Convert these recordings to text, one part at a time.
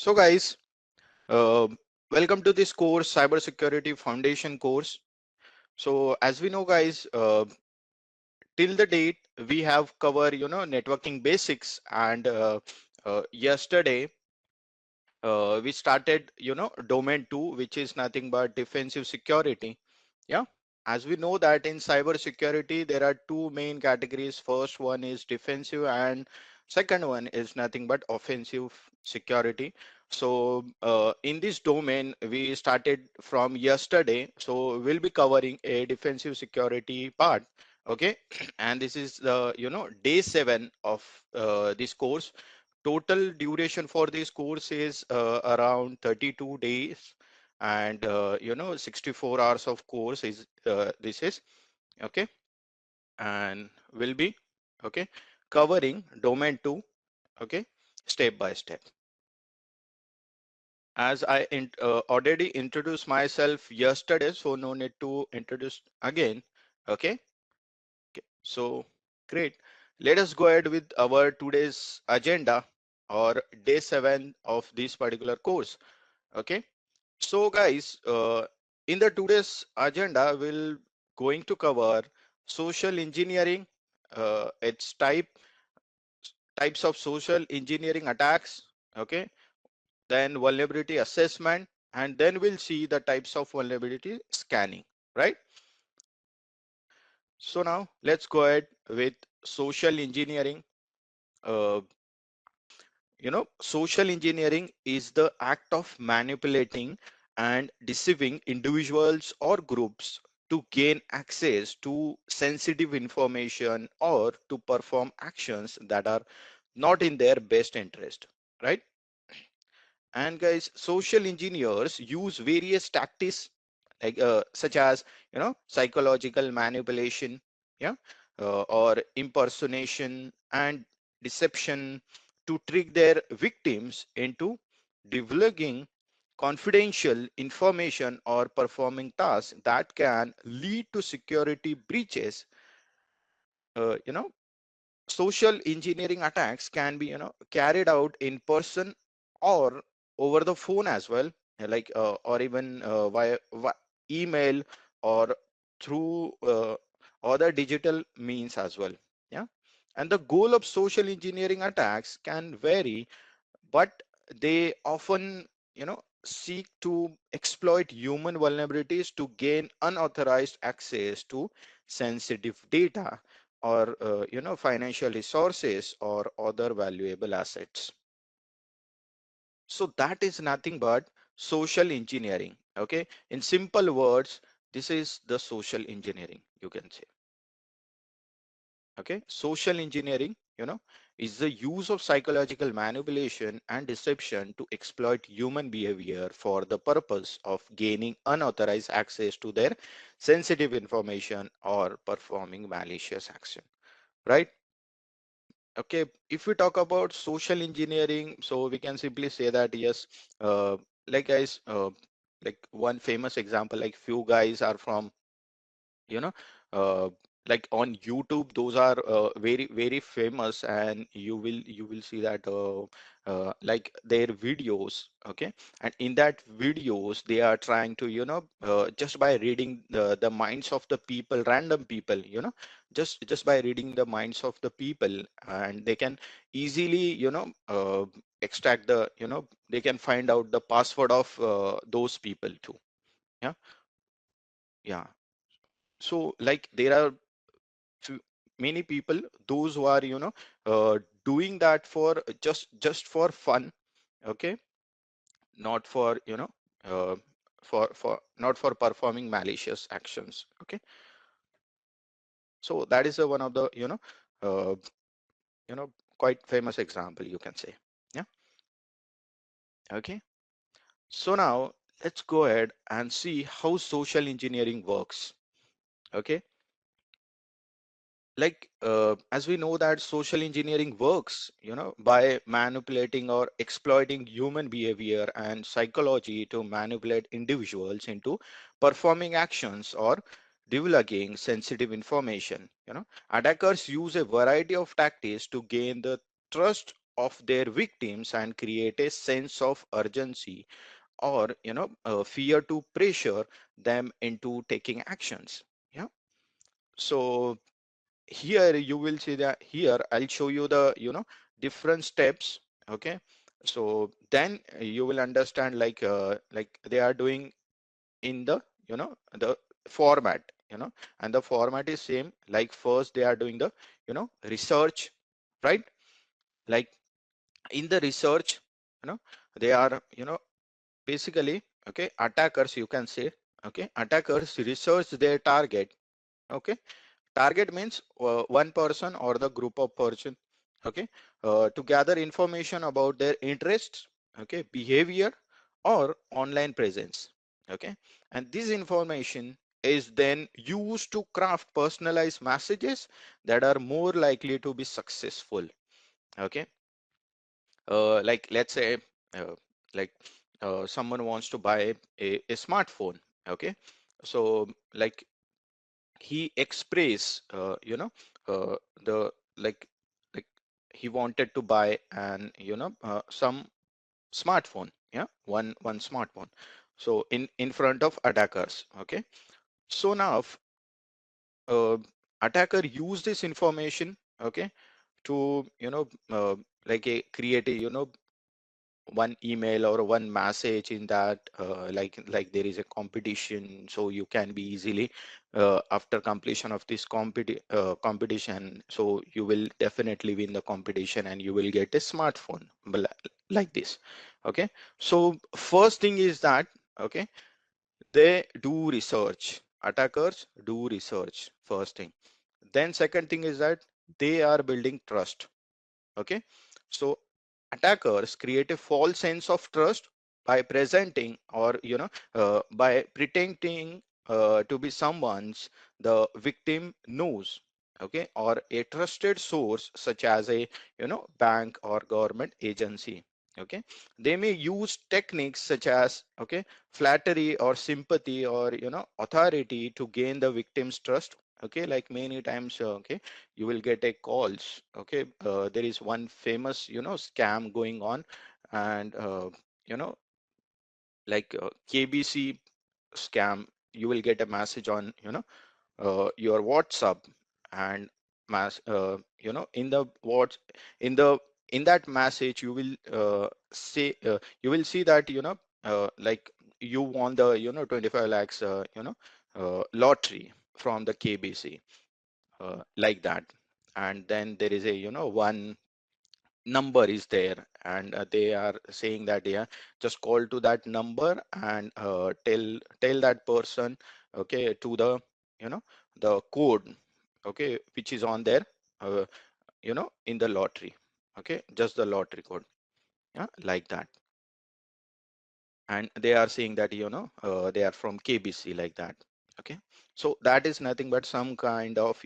So guys, uh, welcome to this course, Cybersecurity Foundation Course. So as we know guys, till the date we have covered, networking basics, and yesterday we started, domain 2, which is nothing but defensive security. Yeah. As we know that in cyber security, there are two main categories. First one is defensive and second one is nothing but offensive security. So in this domain, we started from yesterday. So we'll be covering a defensive security part. Okay. And this is the, day 7 of this course. Total duration for this course is around 32 days, and 64 hours of course is this is okay, and will be okay covering domain 2, okay, step by step. As I already introduced myself yesterday, so no need to introduce again. Okay. Okay, so great. Let us go ahead with our today's agenda, or day 7 of this particular course. Okay, so guys, in the today's agenda, we'll going to cover social engineering, its types of social engineering attacks. Okay, then vulnerability assessment, and then we'll see the types of vulnerability scanning. Right. So now let's go ahead with social engineering. Uh, Social engineering is the act of manipulating and deceiving individuals or groups to gain access to sensitive information or to perform actions that are not in their best interest, right? And guys, social engineers use various tactics, like such as psychological manipulation, yeah, or impersonation and deception, to trick their victims into divulging confidential information or performing tasks that can lead to security breaches. uh, you know Social engineering attacks can be carried out in person or over the phone as well, like or even via email, or through other digital means as well. Yeah. And the goal of social engineering attacks can vary, but they often seek to exploit human vulnerabilities to gain unauthorized access to sensitive data, or financial resources or other valuable assets. So that is nothing but social engineering. Okay, in simple words, this is the social engineering, you can say. Okay, social engineering, is the use of psychological manipulation and deception to exploit human behavior for the purpose of gaining unauthorized access to their sensitive information or performing malicious action, right? Okay, if we talk about social engineering, so we can simply say that yes, like guys, like one famous example, like few guys are from you know uh, like on YouTube, those are very famous, and you will see that like their videos. Okay, and in that videos they are trying to just by reading the minds of the people, random people, just by reading the minds of the people, and they can easily extract the they can find out the password of those people too. Yeah. Yeah. So like there are few, many people, those who are doing that for just for fun. Okay, not for uh, for not for performing malicious actions. Okay, so that is one of the uh, quite famous example, you can say. Yeah. Okay, so now let's go ahead and see how social engineering works. Okay, like as we know that social engineering works by manipulating or exploiting human behavior and psychology to manipulate individuals into performing actions or divulging sensitive information. Attackers use a variety of tactics to gain the trust of their victims and create a sense of urgency or fear to pressure them into taking actions. Yeah. So here you will see that here I'll show you the different steps. Okay. So then you will understand like they are doing in the the format, and the format is same. Like first they are doing the research, right? Like in the research, you know they are basically, okay, attackers, you can say. Okay, attackers research their target. Okay, target means one person or the group of person. Okay, to gather information about their interests, okay, behavior or online presence. Okay, and this information is then used to craft personalized messages that are more likely to be successful. Okay, like let's say uh, like someone wants to buy a smartphone. Okay, so like he express the like like he wanted to buy an some smartphone. Yeah, one smartphone. So in front of attackers. Okay, so now uh, attacker use this information, okay, to create a one email or one message in that like there is a competition, so you can be easily after completion of this competition, so you will definitely win the competition and you will get a smartphone like this. Okay, so first thing is that, okay, they do research. Attackers do research, first thing. Then second thing is that they are building trust. Okay, so attackers create a false sense of trust by presenting or by pretending to be someone's the victim knows. Okay, or a trusted source such as a bank or government agency. Okay, they may use techniques such as, okay, flattery or sympathy or authority to gain the victim's trust. Okay, like many times, okay, you will get a calls. Okay, there is one famous scam going on, and you know KBC scam. You will get a message on your WhatsApp, and in the what in the in that message you will say you will see that like you won the 25 lakhs lottery from the KBC, like that. And then there is a one number is there, and they are saying that, yeah, just call to that number and tell that person, okay, to the you know the code, okay, which is on there, uh, in the lottery. Okay, just the lottery code. Yeah, like that. And they are saying that they are from KBC, like that. Okay, so that is nothing but some kind of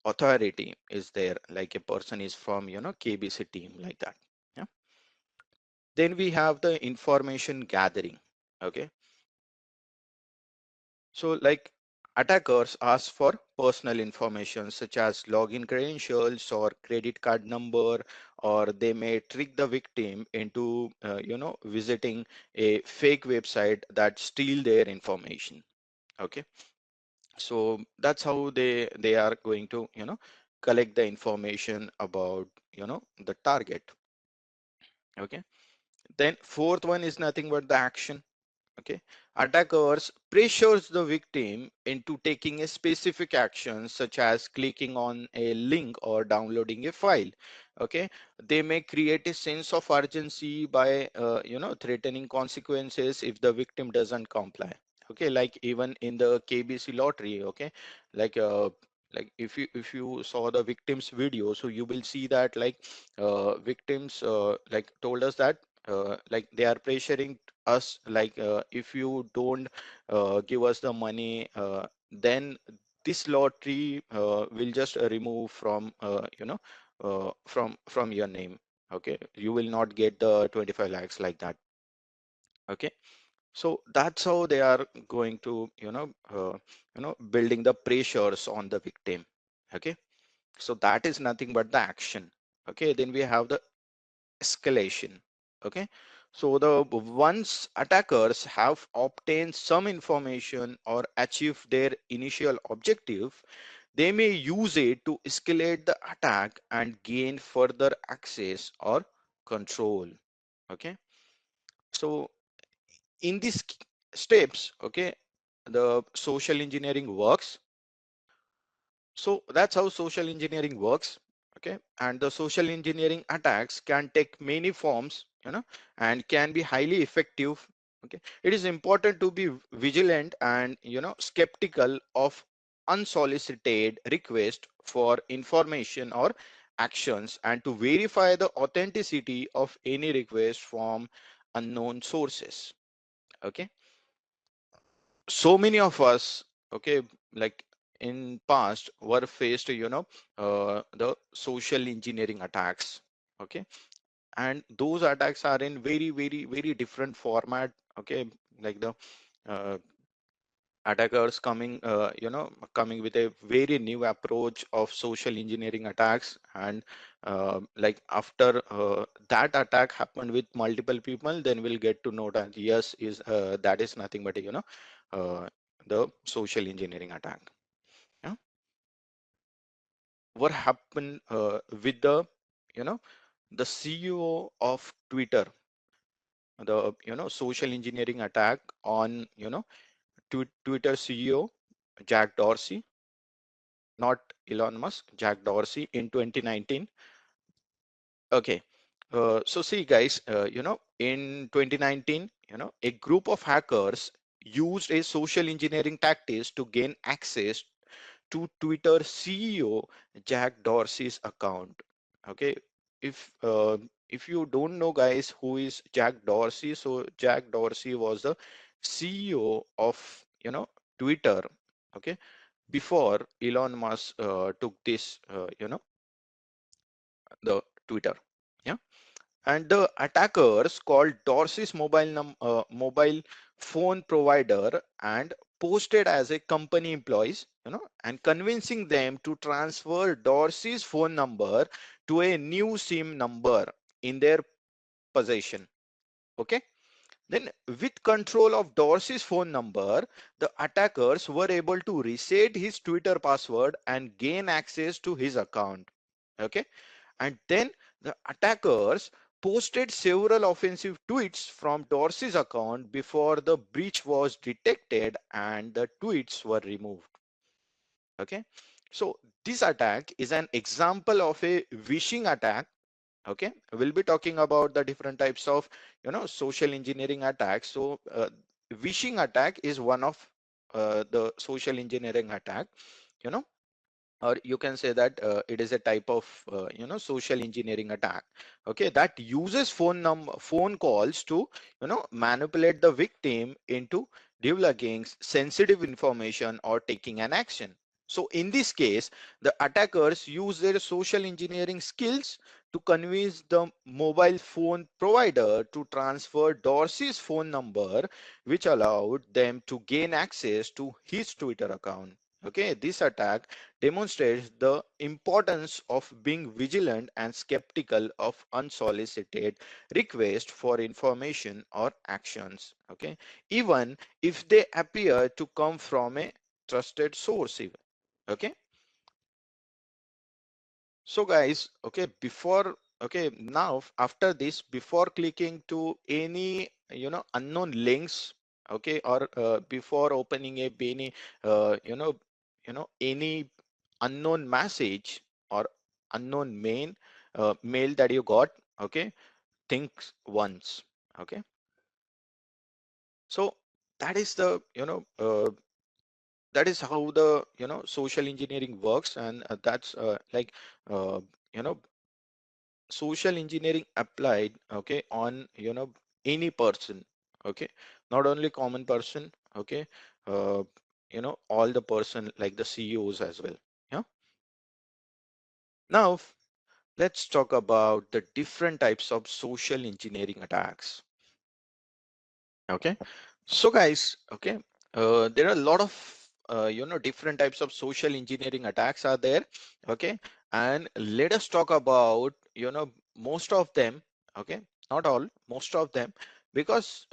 authority is there, like a person is from KBC team, like that. Yeah. Then we have the information gathering. Okay, so like attackers ask for personal information such as login credentials or credit card number, or they may trick the victim into visiting a fake website that steal their information. Okay, so that's how they are going to collect the information about the target. Okay, then fourth one is nothing but the action. Okay, attackers pressures the victim into taking a specific action such as clicking on a link or downloading a file. Okay, they may create a sense of urgency by threatening consequences if the victim doesn't comply. Okay, like even in the KBC lottery. Okay, like if you saw the victims video, so you will see that like victims like told us that like they are pressuring us, like if you don't give us the money, then this lottery will just remove from from your name. Okay, you will not get the 25 lakhs, like that. Okay, so that's how they are going to building the pressures on the victim. Okay, so that is nothing but the action. Okay, then we have the escalation. Okay, so the once attackers have obtained some information or achieved their initial objective, they may use it to escalate the attack and gain further access or control. Okay, so in these steps, okay, the social engineering works. So that's how social engineering works. Okay, and the social engineering attacks can take many forms, and can be highly effective. Okay, it is important to be vigilant and skeptical of unsolicited request for information or actions, and to verify the authenticity of any request from unknown sources. Okay, so many of us, okay, like in past were faced, the social engineering attacks. Okay, and those attacks are in very very very different format. Okay, like the uh, attackers coming with a very new approach of social engineering attacks, and like after that attack happened with multiple people, then we'll get to know that yes, is that is nothing but uh, the social engineering attack. Yeah, what happened with the you know the CEO of Twitter, the social engineering attack on Twitter CEO Jack Dorsey, not Elon Musk, Jack Dorsey in 2019. Okay. So see guys, in 2019, a group of hackers used a social engineering tactics to gain access to Twitter CEO Jack Dorsey's account. Okay. If you don't know guys who is Jack Dorsey, so Jack Dorsey was the CEO of Twitter. Okay, before Elon Musk took this, the Twitter. Yeah, and the attackers called Dorsey's mobile phone provider and posted as a company employees, and convincing them to transfer Dorsey's phone number to a new SIM number in their possession. Okay. Then, with control of Dorsey's phone number, the attackers were able to reset his Twitter password and gain access to his account. Okay, and then the attackers posted several offensive tweets from Dorsey's account before the breach was detected and the tweets were removed. Okay, so this attack is an example of a vishing attack. Okay, we'll be talking about the different types of social engineering attacks. So vishing attack is one of the social engineering attack, you know or you can say that it is a type of social engineering attack. Okay, that uses phone calls to manipulate the victim into divulging sensitive information or taking an action. So in this case, the attackers use their social engineering skills to convince the mobile phone provider to transfer Dorsey's phone number, which allowed them to gain access to his Twitter account. Okay, this attack demonstrates the importance of being vigilant and skeptical of unsolicited requests for information or actions. Okay, even if they appear to come from a trusted source. Even. Okay, so guys, okay, now after this, before clicking to any unknown links, okay, or before opening a any any unknown message or unknown mail that you got, okay, think once. Okay, so that is the that is how the social engineering works, and that's like uh, you know social engineering applied, okay, on any person. Okay, not only common person. Okay, uh, all the person like the CEOs as well. Yeah, now let's talk about the different types of social engineering attacks. Okay, so guys, okay, there are a lot of different types of social engineering attacks are there. Okay, and let us talk about most of them. Okay, not all, most of them, because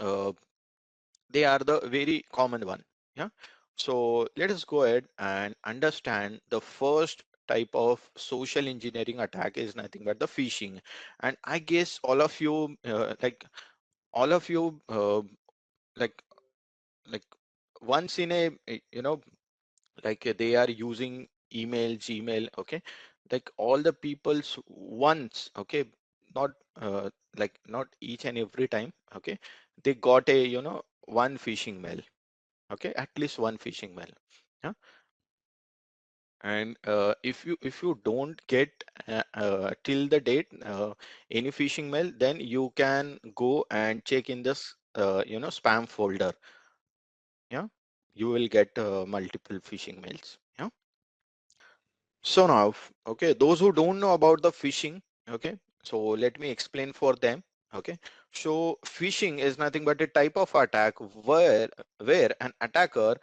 they are the very common one. Yeah. So let us go ahead and understand the first type of social engineering attack is nothing but the phishing. And I guess all of you like like once in a they are using email, Gmail. Okay, like all the people's once. Okay, not not each and every time. Okay, they got a one phishing mail. Okay, at least one phishing mail. Yeah. And if you don't get till the date any phishing mail, then you can go and check in this spam folder. Yeah, you will get multiple phishing mails. Yeah. So now, okay, those who don't know about the phishing, okay, so let me explain for them. Okay, so phishing is nothing but a type of attack where an attacker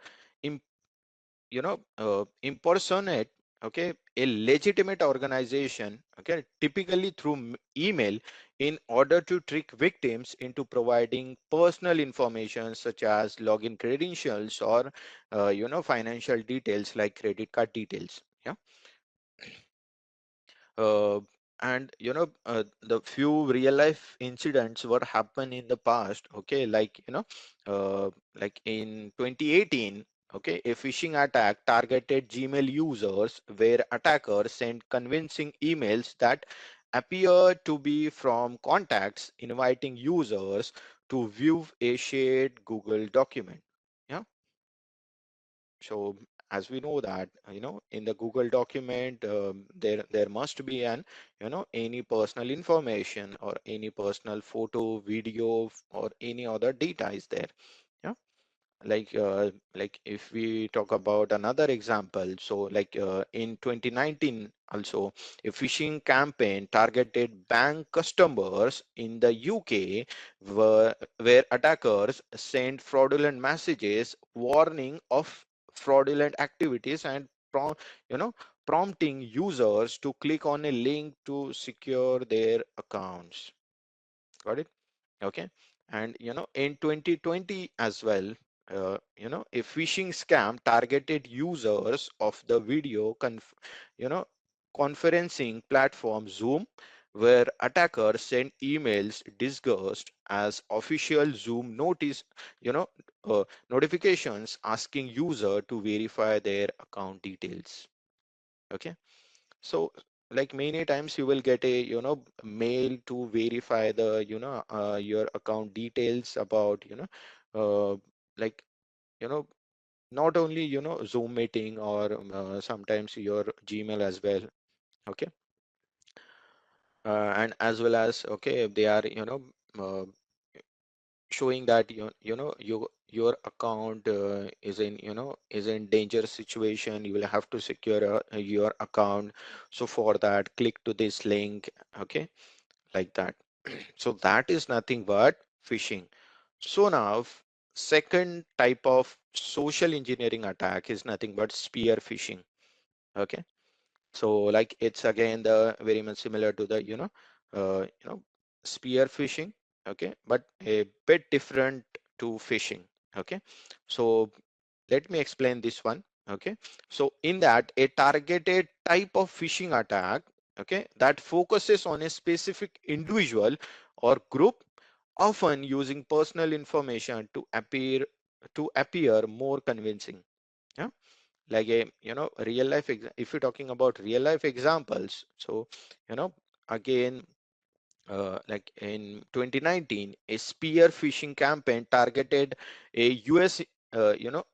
impersonate, okay, a legitimate organization, okay, typically through email, in order to trick victims into providing personal information such as login credentials or financial details like credit card details. Yeah. uh, and the few real life incidents what happened in the past, okay, like in 2018, okay, a phishing attack targeted Gmail users where attackers sent convincing emails that appear to be from contacts inviting users to view a shared Google document. Yeah. So as we know that in the Google document, there must be an any personal information or any personal photo, video, or any other data is there. Yeah. Like if we talk about another example, so in 2019 also, a phishing campaign targeted bank customers in the UK, where attackers sent fraudulent messages warning of fraudulent activities and you know prompting users to click on a link to secure their accounts. Got it? Okay. And in 2020 as well, a phishing scam targeted users of the video you know conferencing platform Zoom, where attackers sent emails disguised as official Zoom you know notifications asking user to verify their account details. Okay. So like many times you will get a mail to verify the your account details about like you know not only Zoom meeting or sometimes your Gmail as well. Okay. And as well as, okay, they are uh, showing that your account is in dangerous situation. You will have to secure your account. So for that, click to this link. Okay, like that. So that is nothing but phishing. So now, second type of social engineering attack is nothing but spear phishing. Okay, so like it's again the very much similar to the spear phishing. Okay, but a bit different to phishing. Okay, so let me explain this one. Okay, so in that, a targeted type of phishing attack, okay, that focuses on a specific individual or group, often using personal information to appear more convincing. Yeah, like a real life if you're talking about real life examples. So you know again, like in 2019, a spear phishing campaign targeted a US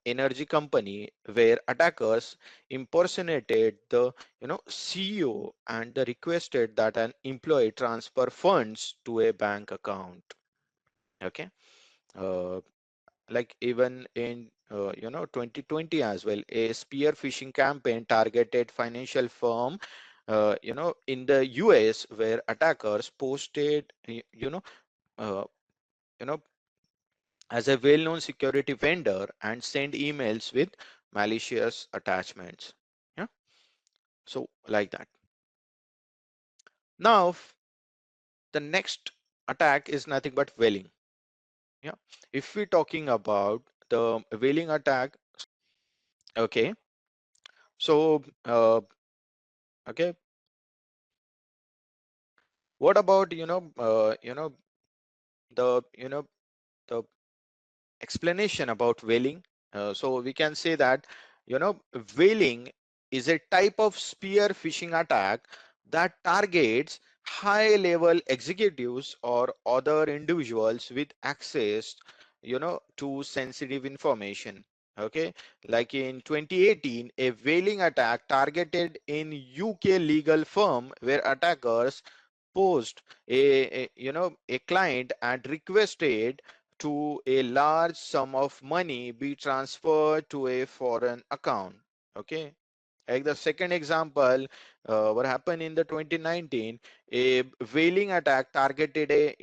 energy company, where attackers impersonated the CEO and they requested that an employee transfer funds to a bank account. Okay. uh, like even in 2020 as well, a spear phishing campaign targeted financial firm in the US, where attackers posted uh, you know as a well-known security vendor and send emails with malicious attachments. Yeah. So like that. Now the next attack is nothing but whaling. Yeah, if we're talking about the whaling attack, okay, so okay, what about the the explanation about whaling? So we can say that whaling is a type of spear phishing attack that targets high level executives or other individuals with access to sensitive information. Okay, like in 2018, a whaling attack targeted in UK legal firm where attackers posed a client and requested to a large sum of money be transferred to a foreign account. Okay, like the second example, what happened in the 2019, a whaling attack targeted a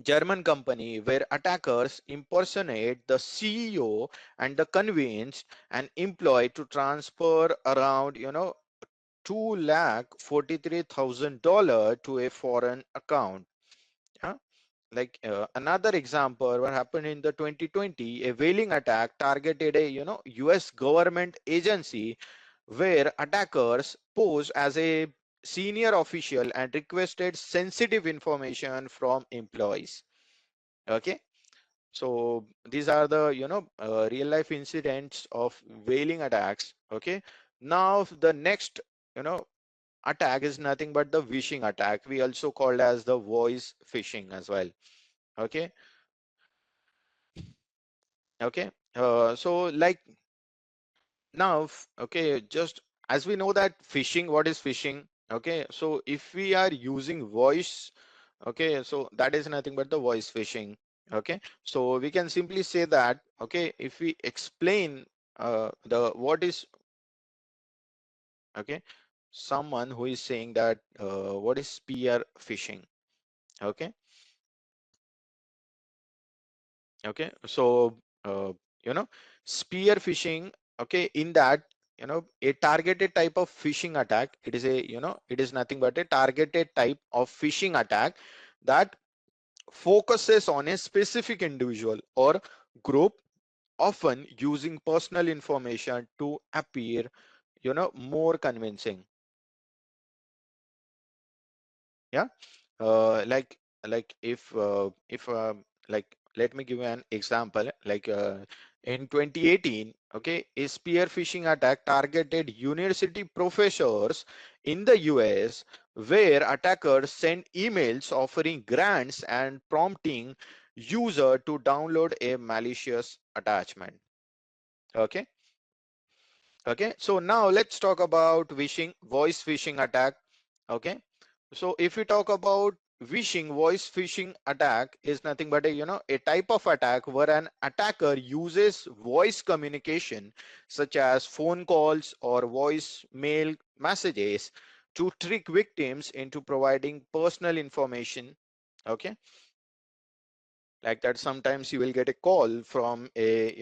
German company where attackers impersonate the CEO and the convinced an employee to transfer around 2,43,000 to a foreign account. Yeah? Like another example, what happened in the 2020, a whaling attack targeted a US government agency where attackers posed as a senior official and requested sensitive information from employees. Okay, so these are the real life incidents of whaling attacks. Okay, now the next you know attack is nothing but the phishing attack, we also called as the voice phishing as well. Okay, okay, so like now okay, just as we know that phishing, what is phishing? Okay, so if we are using voice, okay, so that is nothing but the voice phishing. Okay, so we can simply say that, okay, if we explain the what is, okay, someone who is saying that what is spear phishing. Okay, okay, so you know spear phishing, okay, in that a targeted type of phishing attack, it is a it is nothing but a targeted type of phishing attack that focuses on a specific individual or group, often using personal information to appear more convincing. Yeah, like if like let me give you an example. Like in 2018, okay, a spear phishing attack targeted university professors in the US where attackers sent emails offering grants and prompting user to download a malicious attachment. Okay, okay, so now let's talk about phishing, voice phishing attack. Okay, so if we talk about phishing, voice phishing attack is nothing but a type of attack where an attacker uses voice communication such as phone calls or voice mail messages to trick victims into providing personal information. Okay, like that sometimes you will get a call from a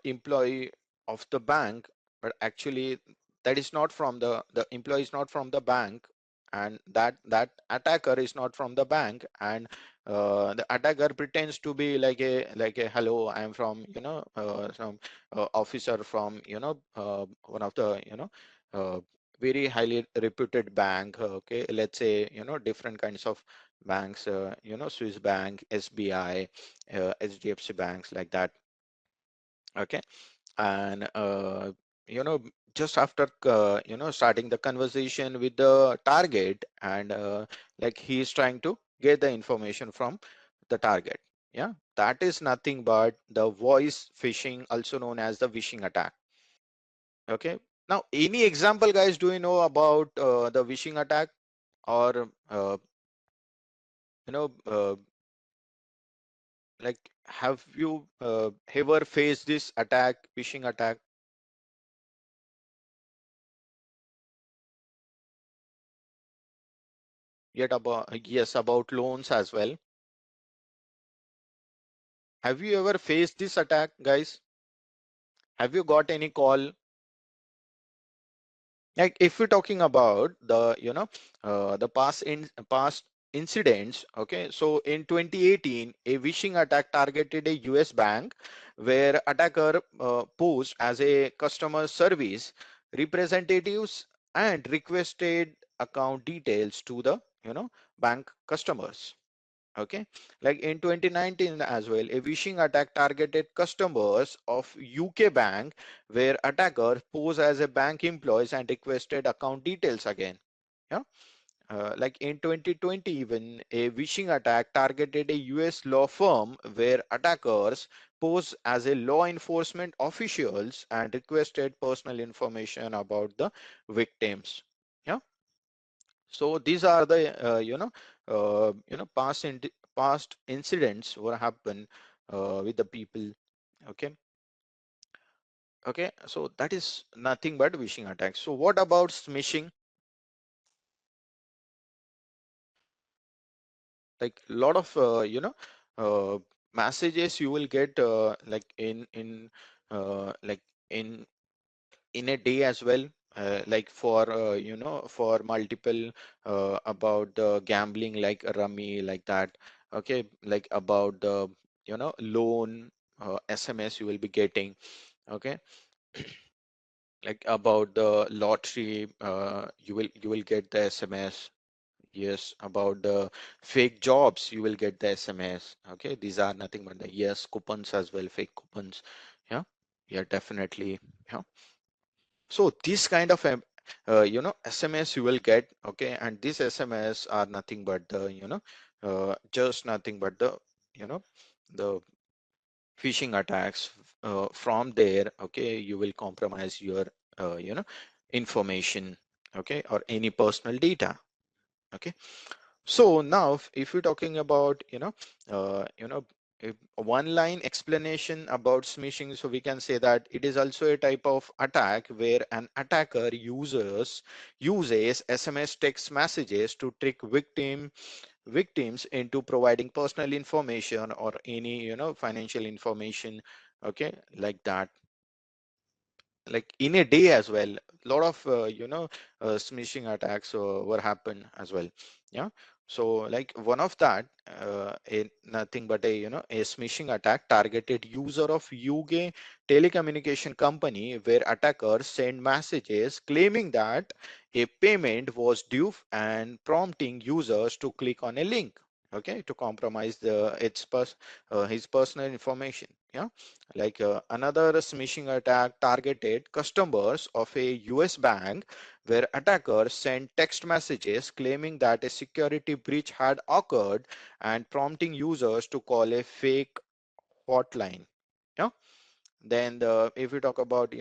employee of the bank, but actually that is not from the employee is not from the bank, and that attacker is not from the bank, and the attacker pretends to be like a hello, I am from some officer from one of the very highly reputed bank. Okay, let's say different kinds of banks, Swiss Bank, SBI, HDFC banks, like that. Okay, and you know, just after starting the conversation with the target, and like he is trying to get the information from the target. Yeah, that is nothing but the voice phishing, also known as the phishing attack. Okay, now any example, guys? Do you know about the phishing attack, or you know? Like, have you ever faced this attack, phishing attack? Yet about, yes, about loans as well. Have you ever faced this attack, guys? Have you got any call? Like, if we're talking about the the past incidents. Okay, so in 2018, a phishing attack targeted a US bank where attacker posed as a customer service representatives and requested account details to the bank customers. Okay, like in 2019 as well, a phishing attack targeted customers of UK bank where attacker posed as a bank employees and requested account details again. Yeah, like in 2020, even a phishing attack targeted a US law firm where attackers posed as a law enforcement officials and requested personal information about the victims. Yeah, so these are the past incidents what happen with the people. Okay, okay, so that is nothing but phishing attacks. So what about smishing? Like a lot of uh, messages you will get like like in in a day as well, like for for multiple about the gambling like rummy like that. Okay, like about the loan SMS you will be getting. Okay, like about the lottery you will get the SMS. Yes, about the fake jobs, you will get the SMS. Okay, these are nothing but the yes coupons as well, fake coupons. Yeah, yeah, definitely. Yeah. So this kind of SMS you will get. Okay, and these SMS are nothing but the just nothing but the you know the phishing attacks. From there, okay, you will compromise your information. Okay, or any personal data. Okay. So now, if you're talking about, one line explanation about smishing, so we can say that it is also a type of attack where an attacker uses SMS text messages to trick victims into providing personal information or any, financial information. Okay, like that, like in a day as well, a lot of smishing attacks were happen as well. Yeah, so like one of that nothing but a a smishing attack targeted user of UK telecommunication company where attackers send messages claiming that a payment was due and prompting users to click on a link, okay, to compromise his personal information. Yeah, like another smishing attack targeted customers of a US bank where attackers sent text messages claiming that a security breach had occurred and prompting users to call a fake hotline. Yeah. Then if we talk about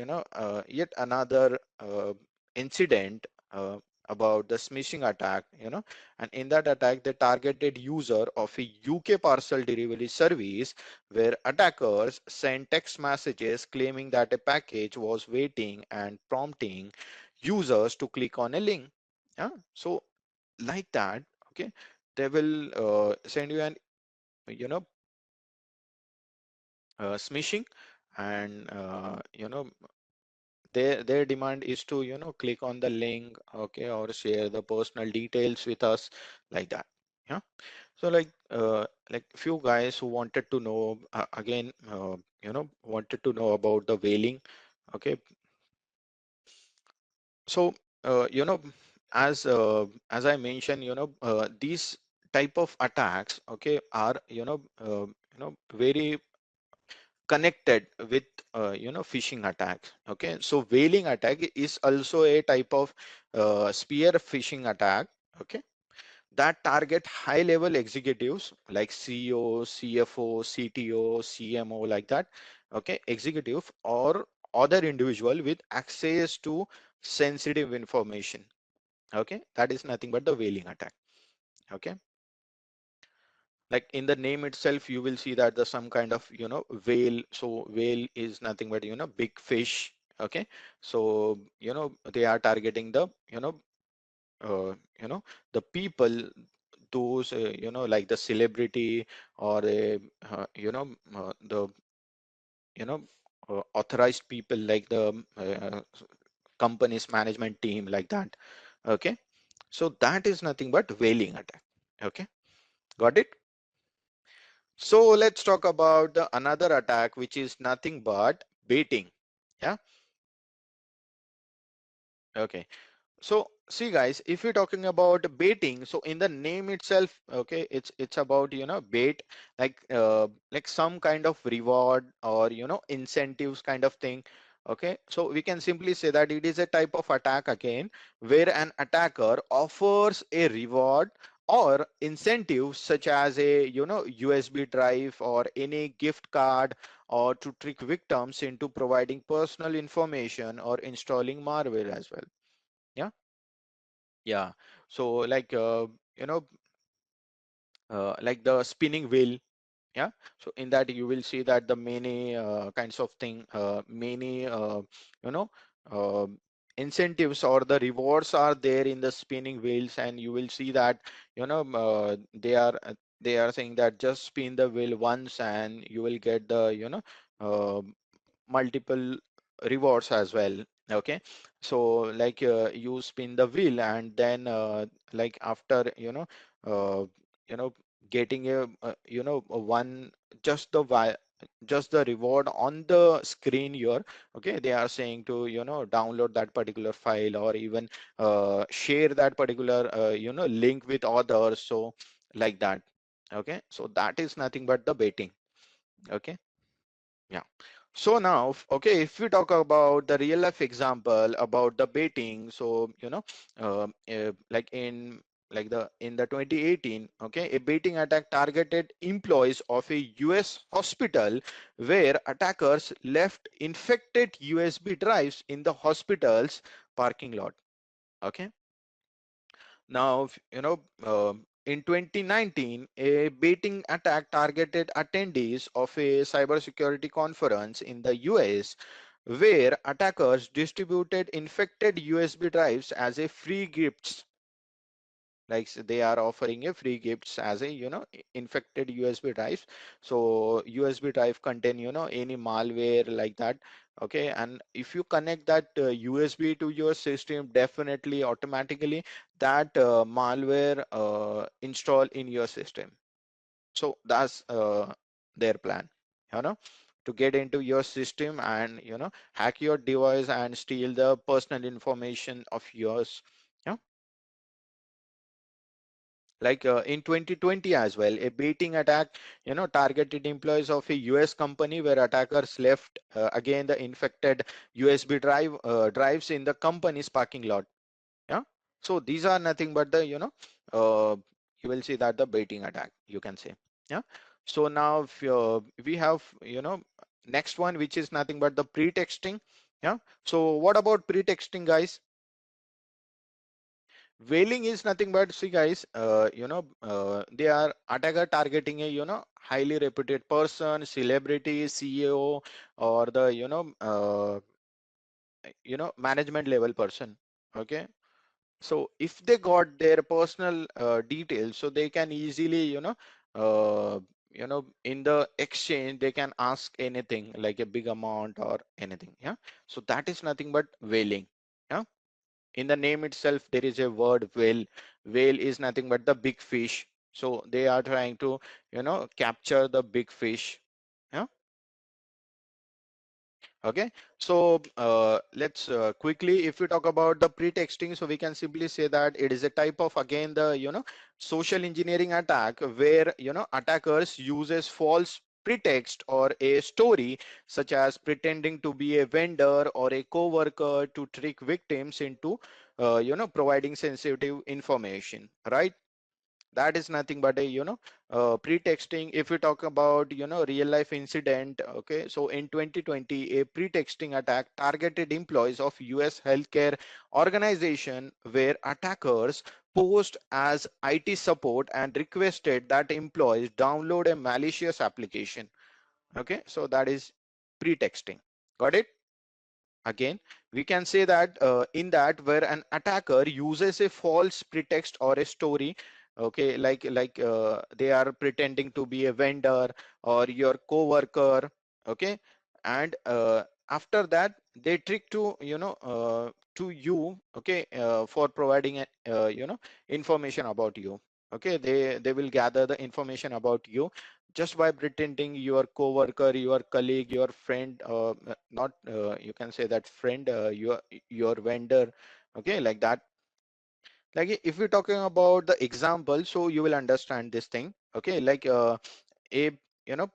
yet another incident about the smishing attack, and in that attack they targeted user of a UK parcel delivery service where attackers sent text messages claiming that a package was waiting and prompting users to click on a link. Yeah, so like that, okay, they will send you an you know smishing, and their demand is to click on the link, okay, or share the personal details with us, like that. Yeah, so like few guys who wanted to know again wanted to know about the whaling. Okay, so as I mentioned, these type of attacks, okay, are very connected with phishing attacks. Okay, so whaling attack is also a type of spear phishing attack. Okay, that target high level executives like CEO, CFO, CTO, CMO, like that. Okay, executive or other individual with access to sensitive information. Okay, that is nothing but the whaling attack. Okay, like in the name itself you will see that there's some kind of whale. So whale is nothing but big fish. Okay, so they are targeting the uh, you know the people, those like the celebrity or a the authorized people like the company's management team, like that. Okay, so that is nothing but whaling attack. Okay, got it? So let's talk about the another attack, which is nothing but baiting. Yeah. Okay. So see guys, if you're talking about baiting, so in the name itself, okay, it's about, bait, like some kind of reward or incentives kind of thing. Okay, so we can simply say that it is a type of attack again, where an attacker offers a reward or incentive such as a USB drive or any gift card, or to trick victims into providing personal information or installing malware as well. Yeah. Yeah. So you know like the spinning wheel. Yeah. So in that you will see that the many kinds of thing, many you know uh, incentives or the rewards are there in the spinning wheels, and you will see that they are saying that just spin the wheel once and you will get the uh, multiple rewards as well. Okay, so you spin the wheel, and then after uh, you know getting a one, just the just the reward on the screen here. Okay, they are saying to download that particular file, or even share that particular link with others, so like that. Okay, so that is nothing but the baiting. Okay. Yeah. So now, okay, if we talk about the real life example about the baiting, so like in the 2018, okay, a baiting attack targeted employees of a US hospital, where attackers left infected USB drives in the hospital's parking lot. Okay. Now, in 2019, a baiting attack targeted attendees of a cybersecurity conference in the US, where attackers distributed infected USB drives as a free gifts. They are offering a free gifts as a infected USB drives. So USB drive contain any malware like that. Okay, and if you connect that USB to your system, definitely automatically that malware install in your system. So that's their plan, you know to get into your system and hack your device and steal the personal information of yours. Yeah. In 2020 as well, a baiting attack targeted employees of a US company, where attackers left again the infected USB drives in the company's parking lot. Yeah. So these are nothing but the uh, you will see that the baiting attack, you can say. Yeah. So now we have next one, which is nothing but the pretexting. Yeah. So what about pretexting, guys? Whaling is nothing but, see guys, they are attacker targeting a highly reputed person, celebrity, CEO, or the management level person. Okay, so if they got their personal details, so they can easily in the exchange they can ask anything, like a big amount or anything. Yeah. So that is nothing but whaling. Yeah. In the name itself there is a word whale. Whale is nothing but the big fish, so they are trying to capture the big fish. Yeah. Okay, so let's quickly, if we talk about the pretexting, so we can simply say that it is a type of, again, the social engineering attack, where attackers uses false pretext or a story, such as pretending to be a vendor or a co-worker, to trick victims into providing sensitive information, right? That is nothing but a pretexting. If we talk about real life incident, okay, so in 2020, a pretexting attack targeted employees of US healthcare organization, where attackers posed as IT support and requested that employees download a malicious application. Okay, so that is pretexting. Got it? Again, we can say that in that, where an attacker uses a false pretext or a story, okay, they are pretending to be a vendor or your co-worker. Okay, and after that they trick to you, okay, for providing information about you. Okay, they will gather the information about you just by pretending your coworker, your colleague, your friend, not you can say that friend, your vendor. Okay, like that. Like if we're talking about the example, so you will understand this thing. Okay, like a you know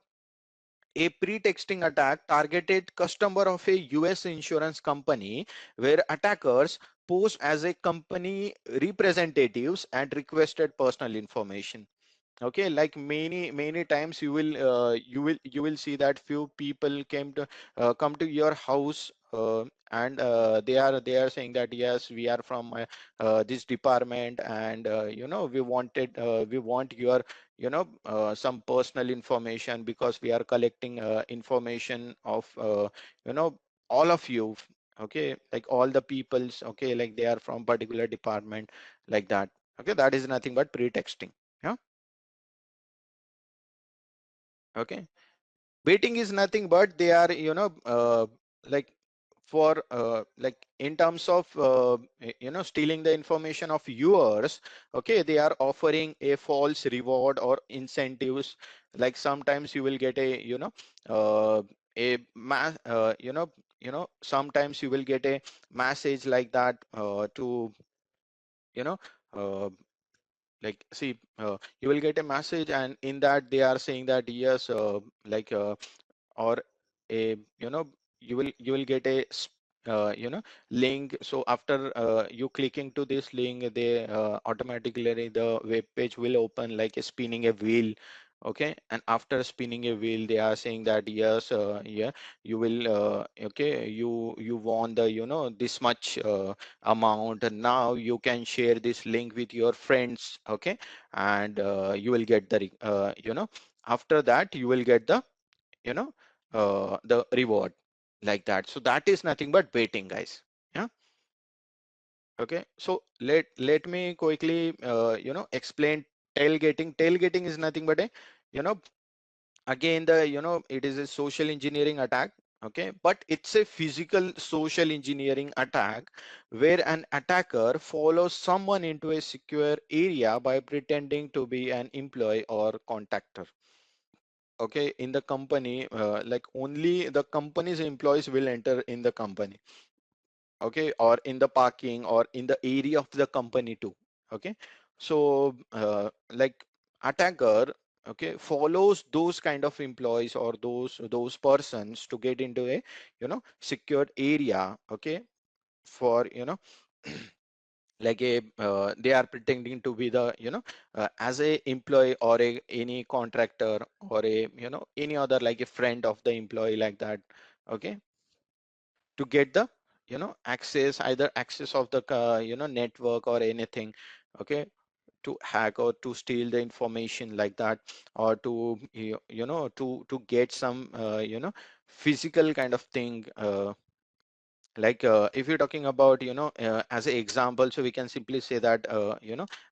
a pretexting attack targeted customer of a US insurance company where attackers posed as a company representatives and requested personal information. Okay, like many times you will see that few people come to your house, and they are saying that yes, we are from this department, and we want your some personal information because we are collecting information of all of you. Okay, like all the peoples. Okay, like they are from particular department, like that. Okay, that is nothing but pretexting. Yeah. Okay, baiting is nothing but they are like for like in terms of stealing the information of yours. Okay, they are offering a false reward or incentives. Like sometimes you will get a a sometimes you will get a message like that to you know uh, like see you will get a message, and in that they are saying that yes, or a you will get a link. So after you clicking to this link, they automatically the web page will open like a spinning a wheel. Okay, and after spinning a wheel they are saying that yes, yeah, you will okay, you won the this much amount, and now you can share this link with your friends. Okay, and you will get the after that you will get you know the reward, like that. So that is nothing but baiting, guys. Yeah. Okay, so let me quickly explain tailgating. Tailgating is nothing but a you know again the it is a social engineering attack. Okay, but it's a physical social engineering attack where an attacker follows someone into a secure area by pretending to be an employee or contactor. Okay, in the company, like only the company's employees will enter in the company. Okay, or in the parking or in the area of the company too. Okay, so like attacker, okay, follows those kind of employees or those persons to get into a secured area. Okay, for like a they are pretending to be the as a employee or a any contractor or a any other like a friend of the employee, like that. Okay, to get the access, either access of the network or anything. Okay, to hack or to steal the information, like that, or to to get some physical kind of thing. Like if you're talking about as an example, so we can simply say that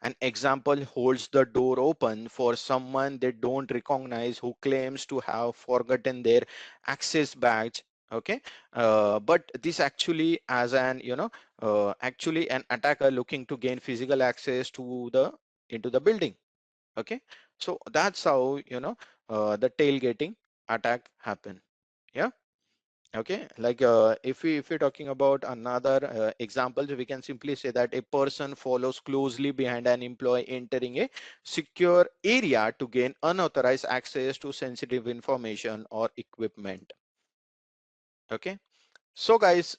an example holds the door open for someone they don't recognize who claims to have forgotten their access badge. Okay, but this actually as an actually an attacker looking to gain physical access to the into the building. Okay, so that's how the tailgating attack happen. Yeah. Okay, like if we're talking about another example, we can simply say that a person follows closely behind an employee entering a secure area to gain unauthorized access to sensitive information or equipment. Okay, so guys,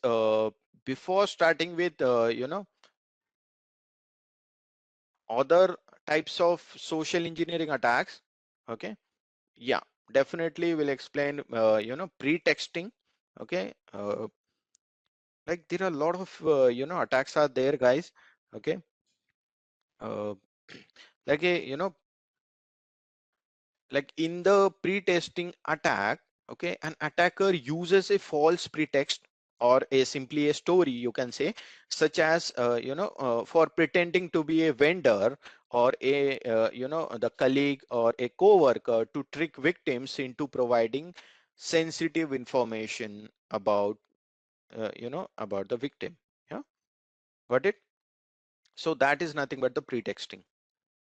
before starting with other types of social engineering attacks, okay, yeah, definitely will explain pretexting. Okay, like there are a lot of attacks are there, guys. Okay, uh, like a like in the pre-testing attack. Okay, an attacker uses a false pretext or a simply a story, you can say, such as for pretending to be a vendor or a the colleague or a co-worker to trick victims into providing sensitive information about about the victim. Yeah, got it. So that is nothing but the pretexting.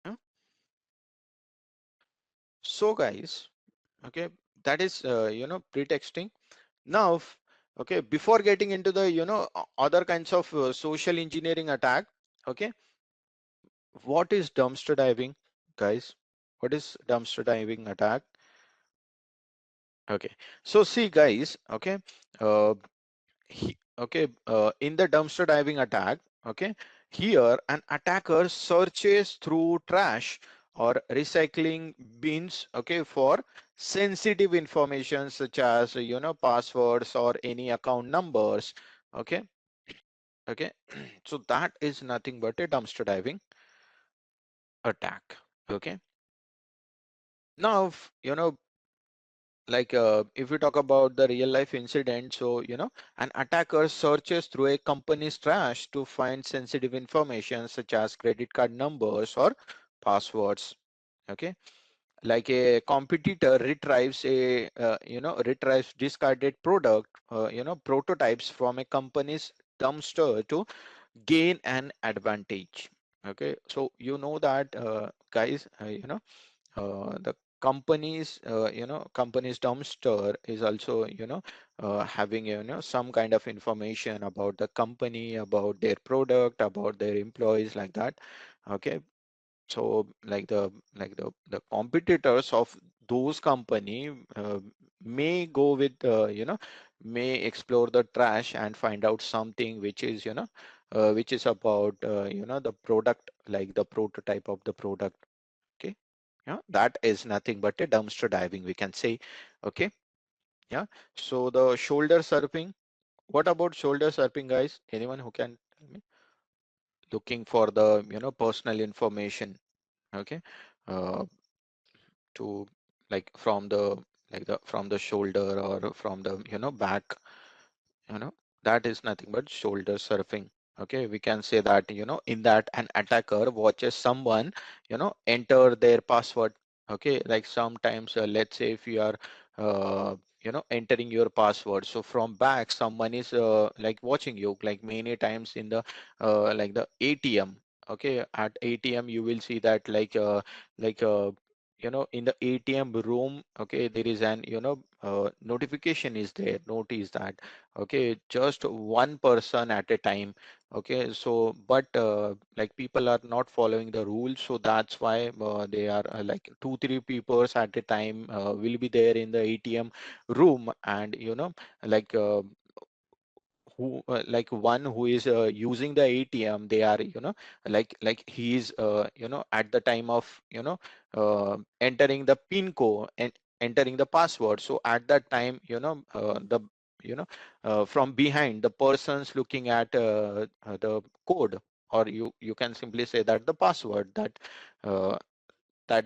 Yeah? So guys, okay, that is pretexting. Now, okay, before getting into the other kinds of social engineering attack, okay, what is dumpster diving, guys? What is dumpster diving attack? Okay, so see guys, okay, uh, in the dumpster diving attack, okay, here an attacker searches through trash or recycling bins, okay, for sensitive information such as passwords or any account numbers, okay, okay. So that is nothing but a dumpster diving attack, okay. Now if we talk about the real life incident, so an attacker searches through a company's trash to find sensitive information such as credit card numbers or passwords, okay. Like a competitor retrieves discarded product prototypes from a company's dumpster to gain an advantage, okay. So that guys, the company's dumpster is also having some kind of information about the company, about their product, about their employees, like that, okay. So the competitors of those company may go with may explore the trash and find out something which is which is about the product, like the prototype of the product, okay. Yeah, that is nothing but a dumpster diving, we can say, okay. Yeah, so the shoulder surfing, what about shoulder surfing, guys? Anyone who can tell me? Looking for the personal information, okay, uh, to from the from the shoulder or from the back, you know that is nothing but shoulder surfing, okay. We can say that in that an attacker watches someone enter their password, okay. Like sometimes let's say if you are entering your password, so from back someone is like watching you, like many times in the the ATM, okay. At ATM you will see that like in the ATM room, okay, there is an notification is there, notice that, okay, just one person at a time, okay. So but like people are not following the rules, so that's why they are like 2 3 people at a time will be there in the ATM room, and like who like one who is using the ATM, they are like he is at the time of entering the pin code and entering the password, so at that time the you know from behind the person's looking at the code, or you can simply say that the password that uh, that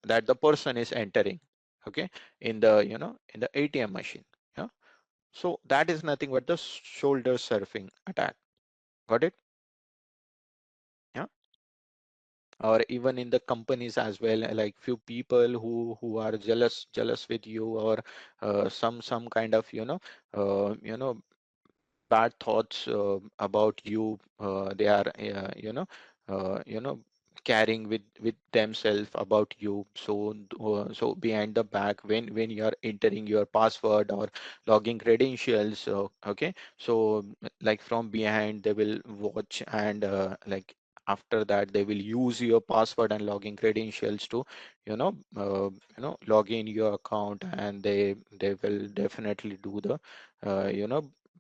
that the person is entering, okay, in the in the ATM machine. Yeah, so that is nothing but the shoulder surfing attack. Got it? Yeah. Or even in the companies as well, like few people who are jealous with you, or some kind of bad thoughts about you, they are carrying with themselves about you. So so behind the back, when you are entering your password or logging credentials, okay, so like from behind they will watch, and after that they will use your password and login credentials to log in your account, and they will definitely do the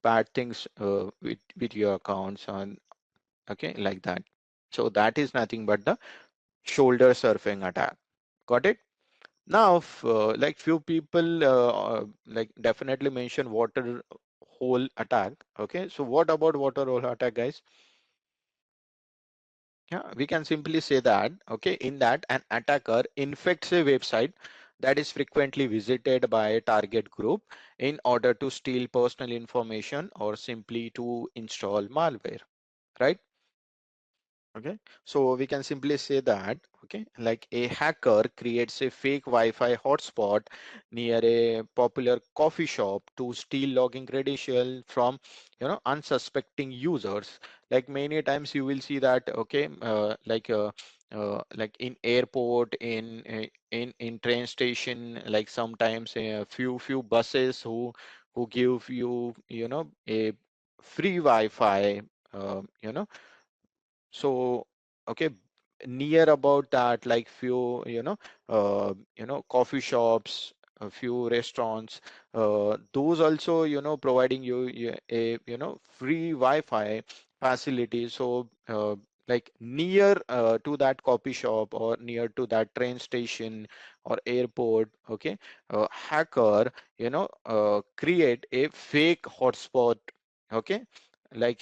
bad things with your accounts on, okay, like that. So that is nothing but the shoulder surfing attack. Got it? Now like few people like definitely mention water hole attack, okay. So what about water hole attack, guys? Yeah, we can simply say that, okay, in that an attacker infects a website that is frequently visited by a target group in order to steal personal information or simply to install malware, right? Okay, so we can simply say that, okay, like a hacker creates a fake Wi-Fi hotspot near a popular coffee shop to steal login credential from, unsuspecting users. Like many times you will see that, okay, like in airport, in train station, like sometimes a few buses who give you, a free Wi-Fi, you know so, okay, near about that, like few, coffee shops, a few restaurants, those also, providing you a, free Wi-Fi facility. So, like near to that coffee shop or near to that train station or airport, okay, hacker, create a fake hotspot, okay, like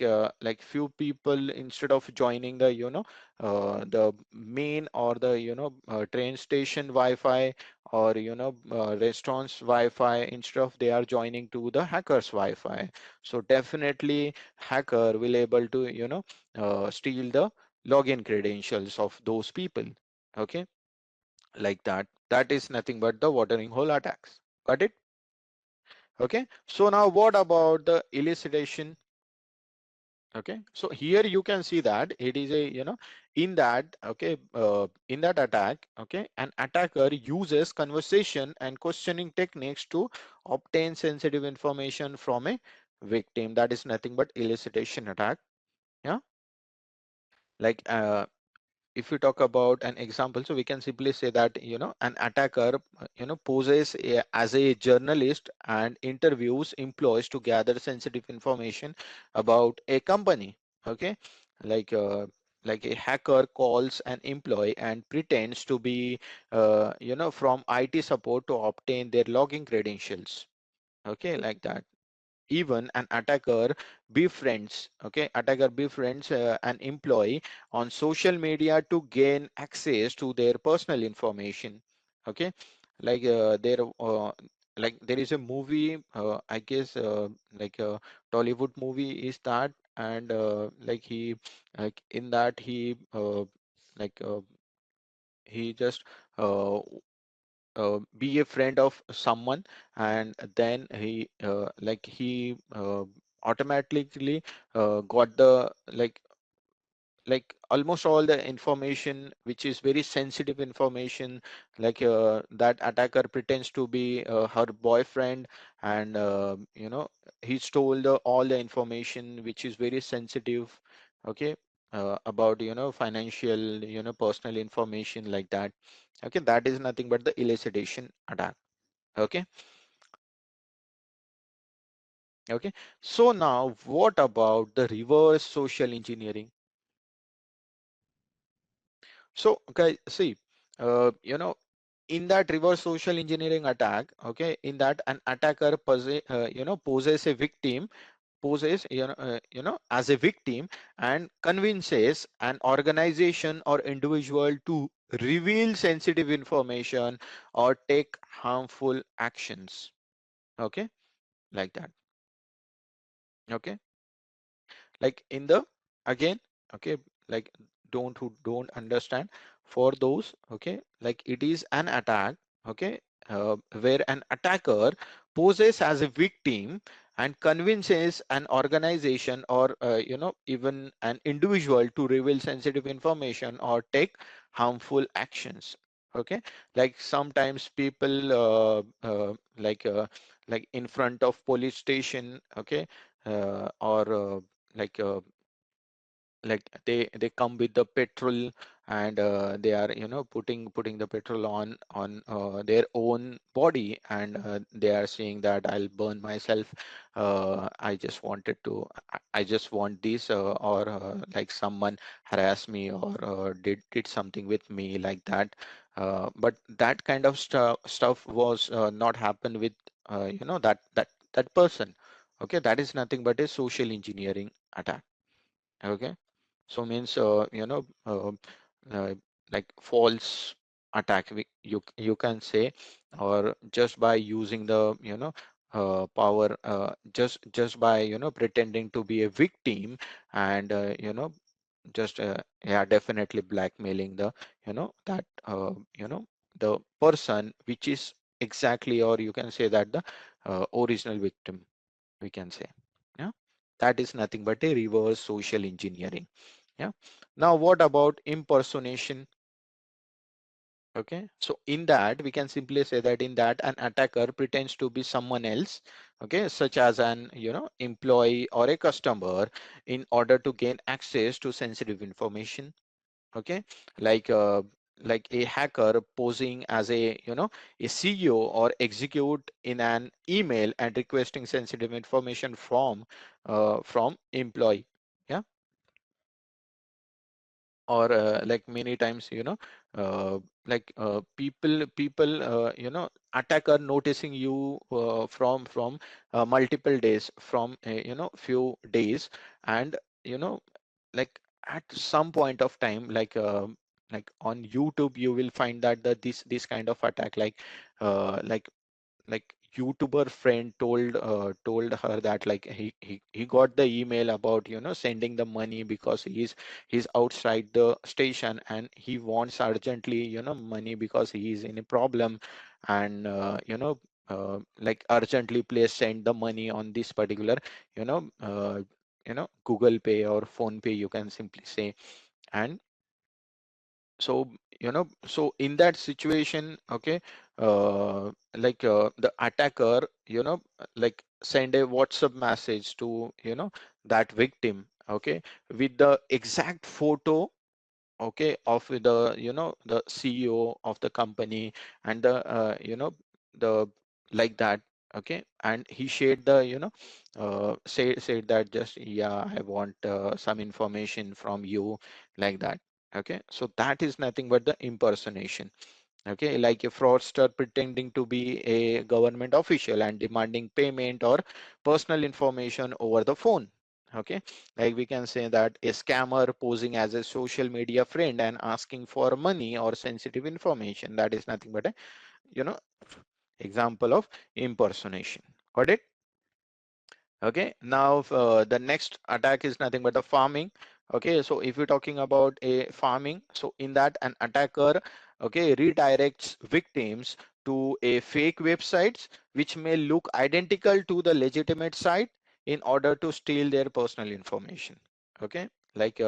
few people, instead of joining the, the main or the, train station Wi-Fi, or restaurants Wi-Fi, instead of they are joining to the hackers Wi-Fi. So definitely hacker will able to, steal the login credentials of those people, okay, like that. That is nothing but the watering hole attacks. Got it? Okay, so now what about the elicitation? Okay, so here you can see that it is a, in that, okay, in that attack, okay, an attacker uses conversation and questioning techniques to obtain sensitive information from a victim. That is nothing but elicitation attack. Yeah, like if we talk about an example, so we can simply say that, an attacker, poses as a journalist and interviews employees to gather sensitive information about a company. Okay, like like a hacker calls an employee and pretends to be, from IT support to obtain their login credentials. Okay, like that. Even an attacker befriends an employee on social media to gain access to their personal information. Okay, like there is a movie, I guess, like a Tollywood movie is that, and like like in that like he just uh, be a friend of someone, and then he automatically got the like almost all the information which is very sensitive information, like that attacker pretends to be her boyfriend, and he stole all the information which is very sensitive, okay, about, financial, personal information, like that. Okay, that is nothing but the elicitation attack. Okay, okay, so now what about the reverse social engineering? So, okay, see, in that reverse social engineering attack, okay, in that an attacker poses a victim, poses, as a victim, and convinces an organization or individual to reveal sensitive information or take harmful actions. Okay, like that. Okay, like in the, again, okay, like don't, who don't understand, for those, okay, like it is an attack, okay, where an attacker poses as a victim and convinces an organization or, even an individual to reveal sensitive information or take harmful actions. Okay, like sometimes people like in front of police station, okay, or like they come with the petrol, and they are, putting the petrol on their own body, and they are saying that I'll burn myself, I just wanted to, I just want this, or like someone harassed me, or did something with me, like that. But that kind of stuff was not happen with, that person. Okay, that is nothing but a social engineering attack. Okay, so means, uh, like false attack, you can say, or just by using the, power, just by, pretending to be a victim, and just yeah, definitely blackmailing the, that the person which is exactly, or you can say that the original victim, we can say. Yeah, that is nothing but a reverse social engineering. Yeah, now what about impersonation? Okay, so in that we can simply say that in that an attacker pretends to be someone else, okay, such as an employee or a customer, in order to gain access to sensitive information. Okay, like uh, like a hacker posing as a a CEO or execute in an email and requesting sensitive information from employee. Yeah, or like many times people attacker noticing you from multiple days, from few days, and you know like at some point of time, like on YouTube you will find that this kind of attack, uh, like like YouTuber friend told her that like he got the email about sending the money because he's outside the station and he wants urgently money because he is in a problem, and like urgently please send the money on this particular you know uh, Google Pay or Phone Pay, you can simply say. And so so in that situation, okay, the attacker like send a WhatsApp message to that victim, okay, with the exact photo, okay, of the the CEO of the company, and the the like that, okay, and he shared the said that just, yeah, I want some information from you, like that. Okay, so that is nothing but the impersonation. Okay, like a fraudster pretending to be a government official and demanding payment or personal information over the phone. Okay, like we can say that a scammer posing as a social media friend and asking for money or sensitive information, that is nothing but a you know example of impersonation. Got it? Okay, now the next attack is nothing but the farming. Okay, so if we're talking about a farming, so in that an attacker, okay, redirects victims to a fake websites which may look identical to the legitimate site in order to steal their personal information. Okay, like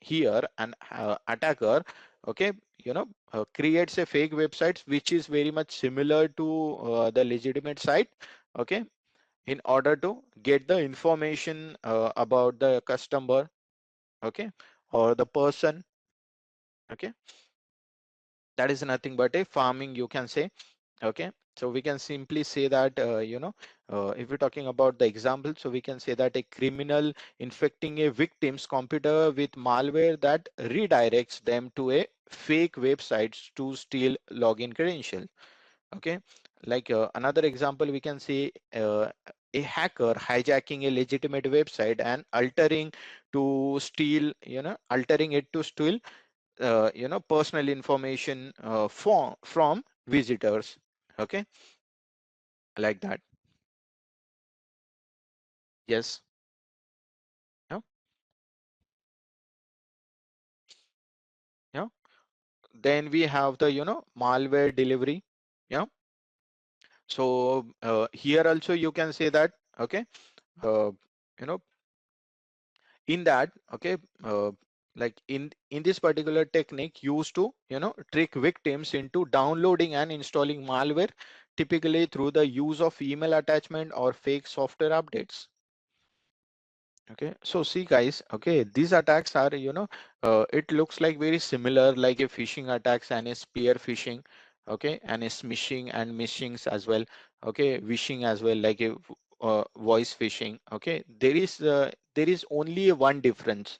here an attacker, okay, creates a fake website which is very much similar to the legitimate site, okay, in order to get the information about the customer, okay, or the person. Okay, that is nothing but a farming, you can say. Okay, so we can simply say that if we're talking about the example, so we can say that a criminal infecting a victim's computer with malware that redirects them to a fake websites to steal login credentials. Okay, like another example, we can see a hacker hijacking a legitimate website and altering it to steal personal information from visitors. Okay, like that. Yes. Yeah, yeah. Then we have the malware delivery. Yeah, so here also you can say that, okay, uh, you know in that, okay, like in this particular technique used to trick victims into downloading and installing malware, typically through the use of email attachment or fake software updates. Okay, so see guys, okay, these attacks are it looks like very similar, like a phishing attacks and a spear phishing, okay, and a smishing and mishings as well, okay, wishing as well, like a voice phishing. Okay, there is only one difference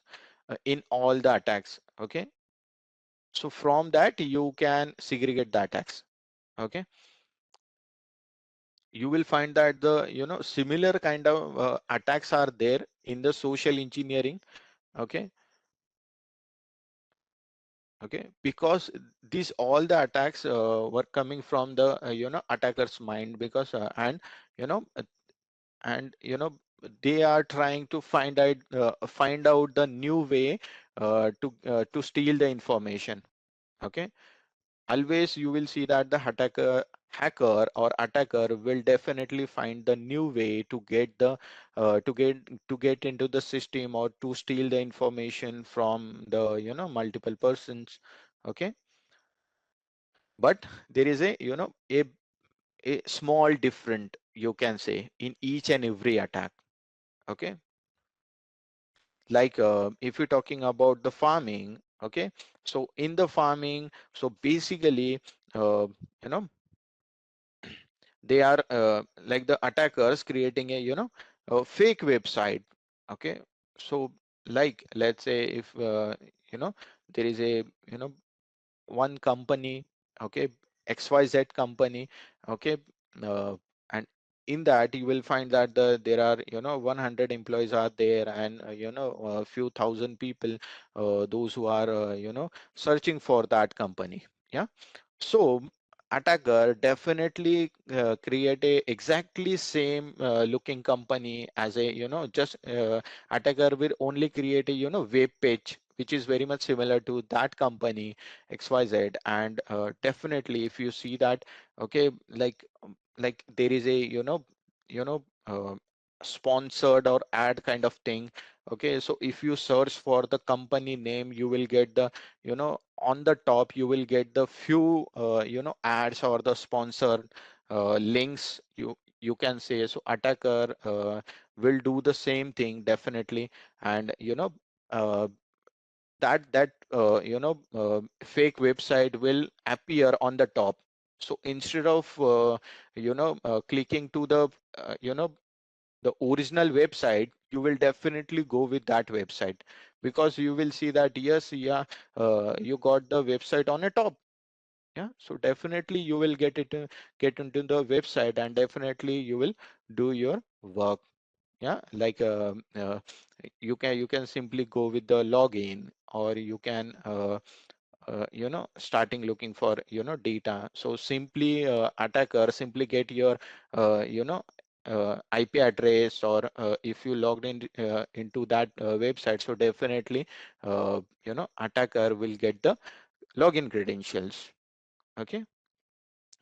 in all the attacks. Okay, so from that you can segregate the attacks. Okay, you will find that the similar kind of attacks are there in the social engineering. Okay, okay, because these all the attacks were coming from the attacker's mind, because you know uh, and they are trying to find out the new way to steal the information. Okay, always you will see that the hacker or attacker will definitely find the new way to get the to get into the system or to steal the information from the multiple persons. Okay, but there is a, a small different, you can say, in each and every attack. Okay, like if you're talking about the farming, okay, so in the farming, so basically, you know they are like the attackers creating a, a fake website. Okay, so like let's say if you know there is a, one company, okay, XYZ company, okay, uh, and in that you will find that there are, 100 employees are there, and a few thousand people, those who are searching for that company. Yeah, so attacker definitely create a exactly same looking company as a, just attacker will only create a, web page which is very much similar to that company XYZ. And definitely if you see that, okay, like there is a, you know sponsored or ad kind of thing. Okay, so if you search for the company name, you will get the, on the top you will get the few ads or the sponsored links, you can say. So attacker will do the same thing definitely. And uh, fake website will appear on the top. So instead of clicking to the the original website, you will definitely go with that website, because you will see that yes, yeah, you got the website on a top. Yeah, so definitely you will get into the website, and definitely you will do your work. Yeah, like you can simply go with the login, or you can starting looking for data. So simply attacker simply get your IP address, or if you logged in into that website, so definitely attacker will get the login credentials. Okay,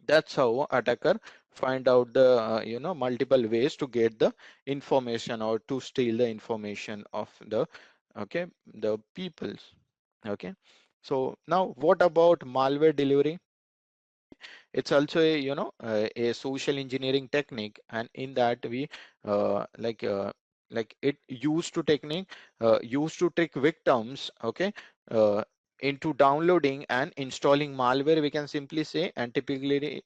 that's how attacker find out the multiple ways to get the information or to steal the information of the, okay, the peoples. Okay, so now what about malware delivery? Okay, it's also a, a social engineering technique, and in that we like it used to technique used to trick victims, okay, uh, into downloading and installing malware, we can simply say. And typically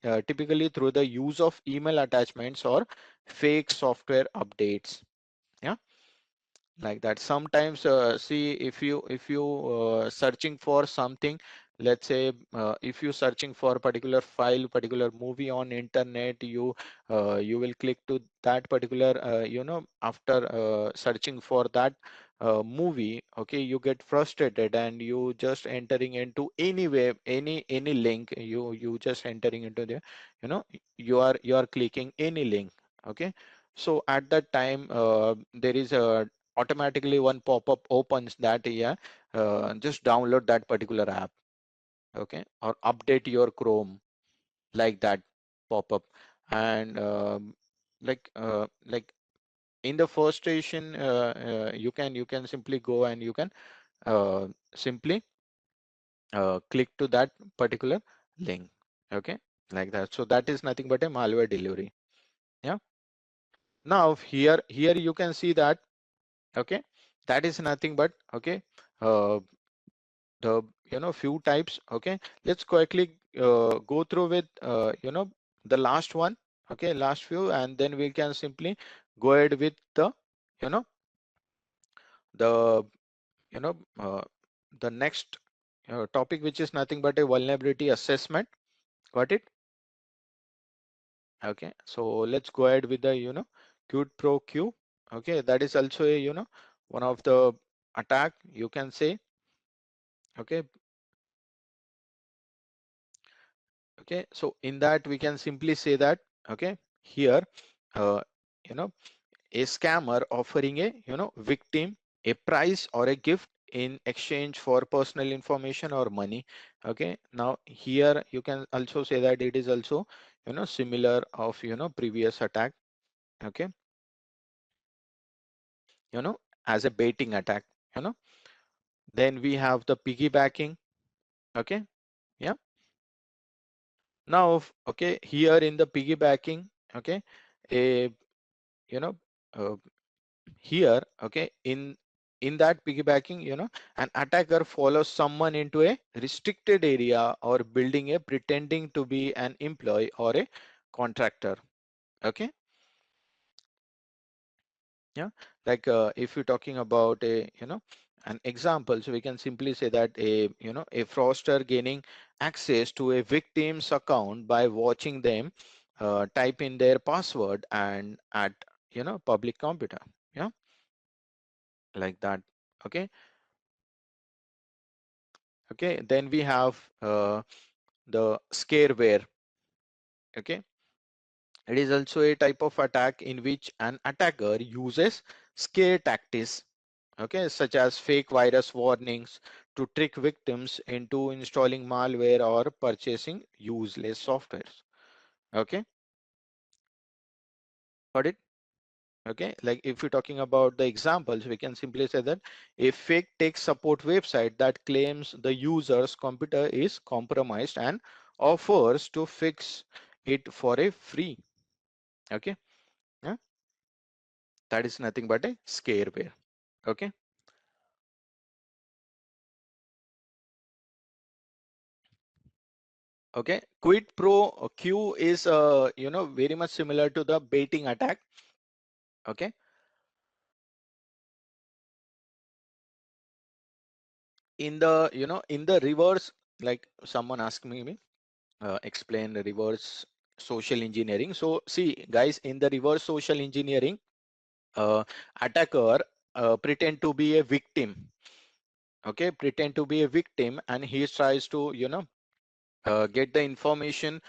through the use of email attachments or fake software updates. Yeah, like that. Sometimes see, if you searching for something, let's say if you searching for a particular file, particular movie on internet, you will click to that particular after searching for that movie. Okay, you get frustrated and you just entering into any web, any link, you just entering into the, you know you are clicking any link. Okay, so at that time there is a automatically one pop-up opens that, yeah, just download that particular app. Okay, or update your Chrome, like that pop-up. And like in the first station, you can simply go and you can simply click to that particular link. Okay, like that. So that is nothing but a malware delivery. Yeah, now here you can see that, okay, that is nothing but, okay, uh, the few types. Okay, let's quickly go through with the last one. Okay, last few, and then we can simply go ahead with the you know the you know the next topic, which is nothing but a vulnerability assessment. Got it? Okay, so let's go ahead with the Qt Pro Q. Okay, that is also a one of the attack, you can say. Okay, okay, so in that we can simply say that, okay, here uh, you know a scammer offering a victim a prize or a gift in exchange for personal information or money. Okay, now here you can also say that it is also similar of previous attack. Okay, as a baiting attack. you know then we have the piggybacking. Okay, yeah, Now, okay, here in the piggybacking, okay, a you know uh, here, okay, in that piggybacking, an attacker follows someone into a restricted area or building a pretending to be an employee or a contractor. Okay, yeah, like if you're talking about a an example, so we can simply say that a fraudster gaining access to a victim's account by watching them type in their password and at public computer, yeah, like that. Okay, okay, then we have the scareware. Okay, it is also a type of attack in which an attacker uses scare tactics, okay, such as fake virus warnings to trick victims into installing malware or purchasing useless softwares. Okay, got it? Okay, like if you're talking about the examples, we can simply say that a fake tech support website that claims the user's computer is compromised and offers to fix it for a free. Okay, yeah, that is nothing but a scareware. Okay, okay, quid pro q is very much similar to the baiting attack. Okay, in the in the reverse, like someone asked me explain the reverse social engineering. So see guys, in the reverse social engineering, attacker pretend to be a victim. Okay, pretend to be a victim and he tries to get the information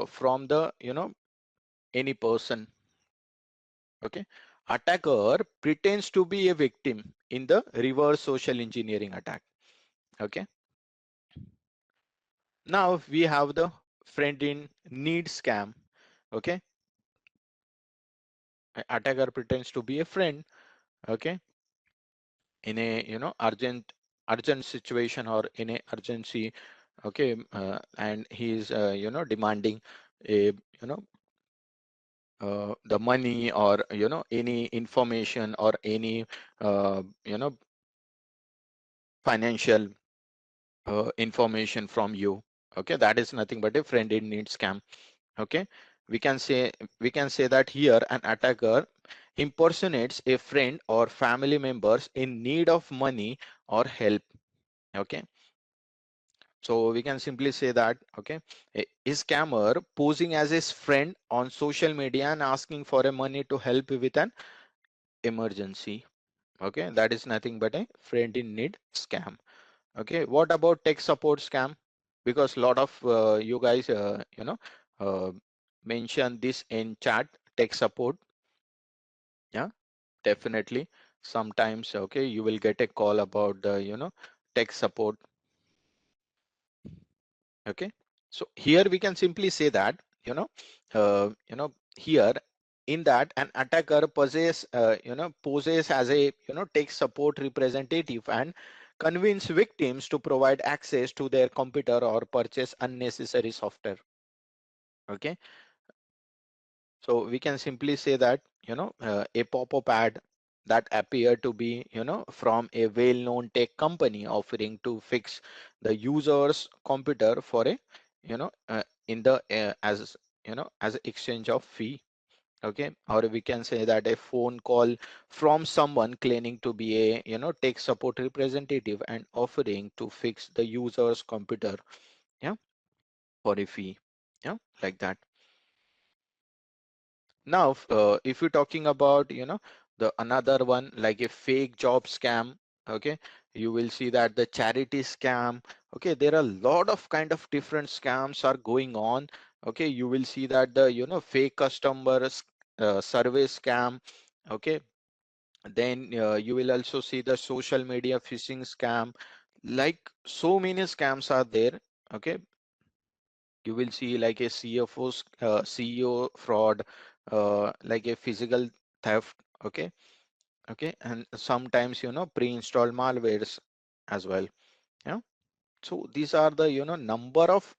from the any person. Okay, attacker pretends to be a victim in the reverse social engineering attack. Okay, now we have the friend in need scam. Okay, attacker pretends to be a friend, okay, in a urgent situation or in a urgency. Okay, and he is demanding a the money or any information or any financial information from you. Okay, that is nothing but a friend in need scam. Okay, we can say that here an attacker impersonates a friend or family members in need of money or help. Okay, so we can simply say that, okay, a scammer posing as his friend on social media and asking for a money to help with an emergency. Okay, that is nothing but a friend in need scam. Okay, what about tech support scam? Because a lot of you guys uh, mention this in chat. Tech support, yeah, definitely. Sometimes, okay, you will get a call about the tech support. Okay, so here we can simply say that here in that an attacker poses as a tech support representative and convince victims to provide access to their computer or purchase unnecessary software. Okay, so we can simply say that a pop-up ad that appear to be from a well-known tech company offering to fix the user's computer for a in the as as exchange of fee. Okay, or we can say that a phone call from someone claiming to be a tech support representative and offering to fix the user's computer, yeah, for a fee, yeah, like that. Now, if you're talking about, the another one like a fake job scam, okay, you will see that the charity scam, okay, there are a lot of kind of different scams are going on. Okay, you will see that the, fake customers survey scam. Okay, then you will also see the social media phishing scam. Like so many scams are there. Okay, you will see like a CEO fraud, like a physical theft. Okay, okay, and sometimes pre-installed malwares as well. Yeah, so these are the number of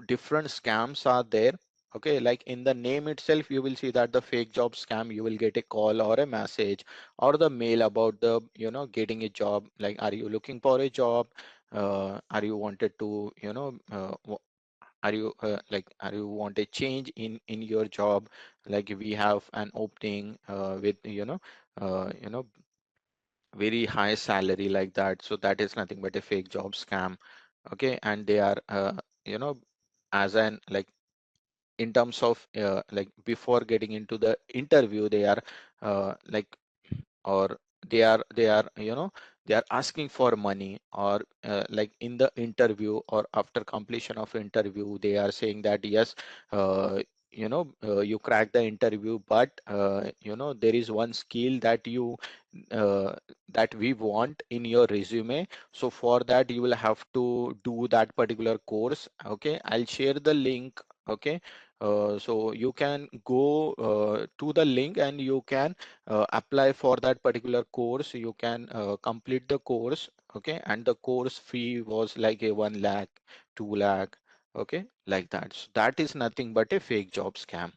different scams are there. Okay, like in the name itself you will see that the fake job scam, you will get a call or a message or the mail about the getting a job, like are you looking for a job, are you wanted to are you are you want a change in your job, like we have an opening with very high salary like that. So that is nothing but a fake job scam. Okay, and they are you know as an like in terms of before getting into the interview, they are like or they are they are asking for money, or like in the interview or after completion of interview they are saying that yes, uh, you crack the interview, but there is one skill that you uh, that we want in your resume. So for that you will have to do that particular course. Okay, I'll share the link. Okay, so you can go to the link and you can apply for that particular course. You can complete the course. Okay, and the course fee was like a 1 lakh, 2 lakh. Okay, like that. So that is nothing but a fake job scam.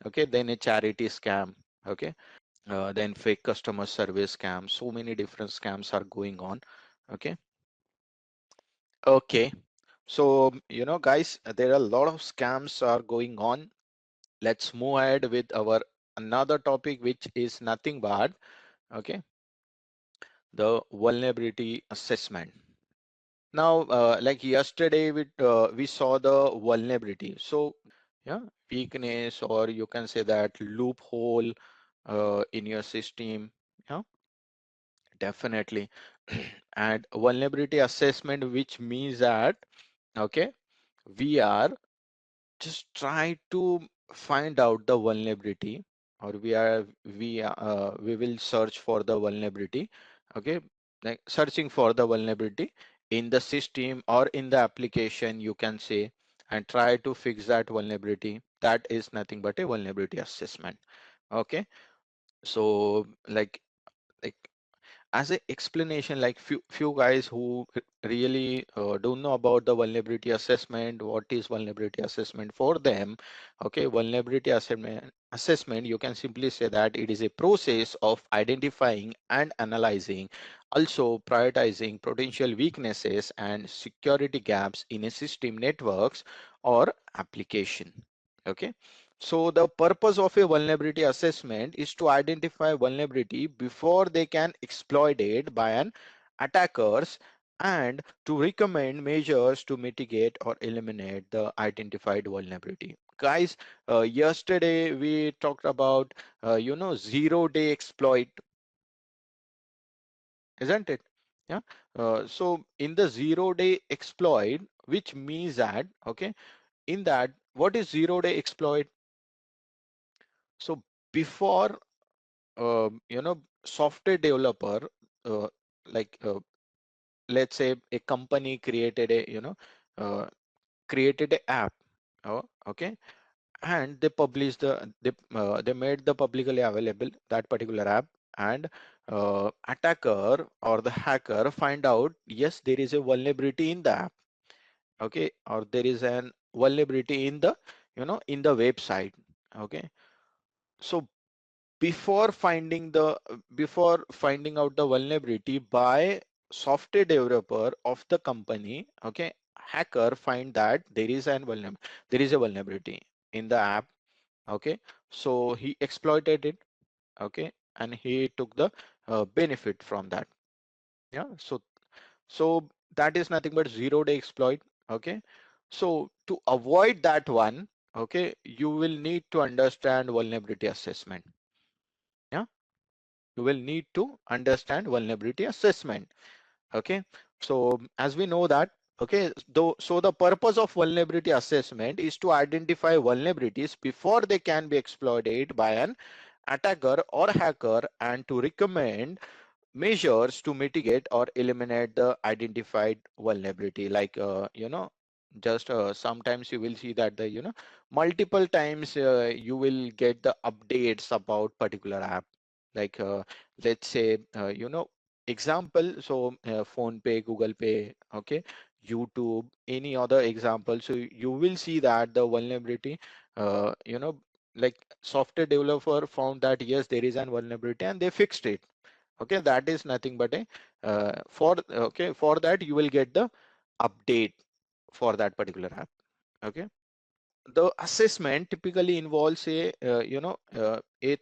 Okay, then a charity scam. Okay, then fake customer service scam. So many different scams are going on. Okay, okay. So guys, there are a lot of scams are going on. Let's move ahead with our another topic, which is nothing but okay, the vulnerability assessment. Now, like yesterday, we saw the vulnerability. So, yeah, weakness, or you can say that loophole in your system. Yeah, definitely. And vulnerability assessment, which means that okay, we are just try to find out the vulnerability, or we will search for the vulnerability. Okay, like searching for the vulnerability in the system or in the application, you can say, and try to fix that vulnerability. That is nothing but a vulnerability assessment. Okay, so like as a explanation, like few guys who really don't know about the vulnerability assessment, what is vulnerability assessment for them. Okay, vulnerability assessment, you can simply say that it is a process of identifying and analyzing, also prioritizing potential weaknesses and security gaps in a system, networks, or application. Okay, so the purpose of a vulnerability assessment is to identify vulnerability before they can exploit it by an attackers, and to recommend measures to mitigate or eliminate the identified vulnerability. Guys, yesterday we talked about 0-day exploit, isn't it? Yeah. So in the 0-day exploit, which means that okay, in that, what is 0-day exploit? So before software developer, uh, like let's say a company created a uh, created a app. Okay, and they published they made the publicly available that particular app, and attacker or the hacker find out yes, there is a vulnerability in the app. Okay, or there is an vulnerability in the in the website. Okay, so before finding out the vulnerability by software developer of the company, okay, hacker find that there is a vulnerability in the app. Okay, so he exploited it. Okay, and he took the benefit from that. Yeah, so that is nothing but 0-day exploit. Okay, so to avoid that one, okay, you will need to understand vulnerability assessment. Yeah, you will need to understand vulnerability assessment. Okay, so as we know that, okay, though, so the purpose of vulnerability assessment is to identify vulnerabilities before they can be exploited by an attacker or hacker, and to recommend measures to mitigate or eliminate the identified vulnerability. Like just sometimes you will see that the multiple times you will get the updates about particular app. Like let's say example, so phone pay, google pay. Okay, YouTube, any other example. So you will see that the vulnerability, you know, like software developer found that yes, there is an vulnerability and they fixed it. Okay, that is nothing but a for that you will get the update for that particular app. Okay, the assessment typically involves a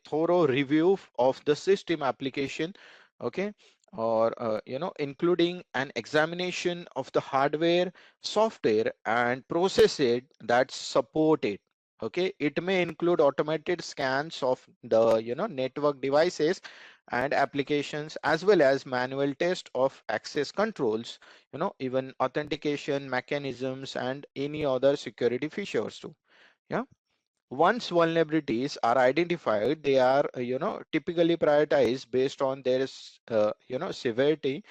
thorough review of the system application. Okay, or including an examination of the hardware, software and processes that support it. Okay, it may include automated scans of the network devices and applications, as well as manual test of access controls, even authentication mechanisms and any other security features too. Yeah, once vulnerabilities are identified, they are typically prioritized based on their severity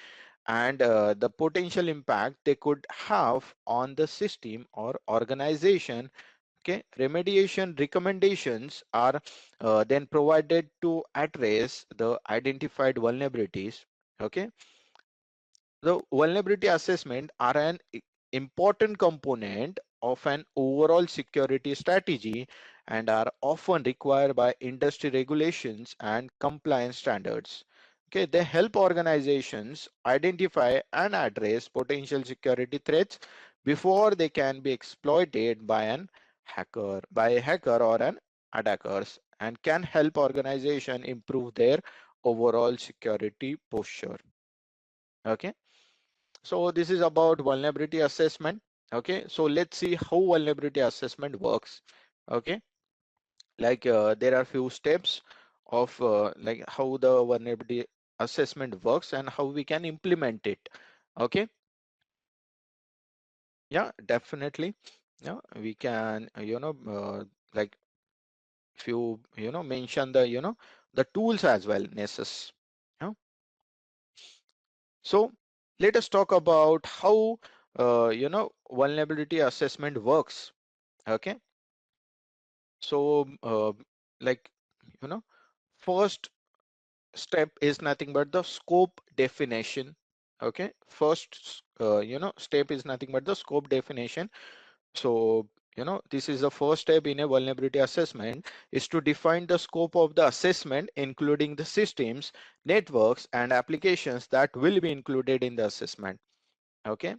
and the potential impact they could have on the system or organization. Okay, remediation recommendations are then provided to address the identified vulnerabilities. Okay, the vulnerability assessment are an important component of an overall security strategy and are often required by industry regulations and compliance standards. Okay, they help organizations identify and address potential security threats before they can be exploited by a hacker or an attackers, and can help organization improve their overall security posture. Okay, so this is about vulnerability assessment. Okay, so let's see how vulnerability assessment works. Okay, like there are few steps of like how the vulnerability assessment works and how we can implement it. Okay, yeah, definitely. Yeah, we can like few mention the the tools as well, Nessus. Yeah. So let us talk about how vulnerability assessment works. Okay, so like you know first step is nothing but the scope definition. Okay, first step is nothing but the scope definition. So this is the first step in a vulnerability assessment, is to define the scope of the assessment, including the systems, networks and applications that will be included in the assessment. Okay,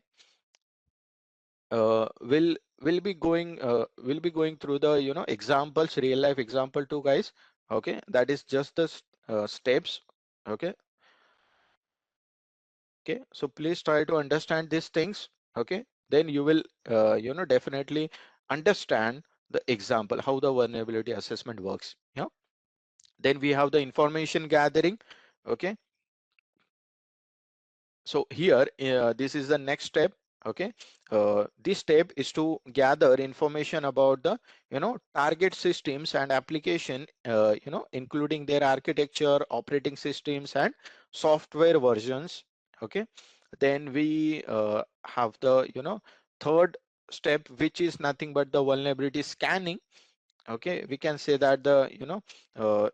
we'll be going through the examples, real life example too, guys. Okay, that is just the steps. Okay, okay, so please try to understand these things. Okay, then you will definitely understand the example how the vulnerability assessment works. Yeah, then we have the information gathering. Okay, so here this is the next step. Okay, this step is to gather information about the target systems and application, including their architecture, operating systems and software versions. Okay, then we have the third step, which is nothing but the vulnerability scanning. Okay, we can say that the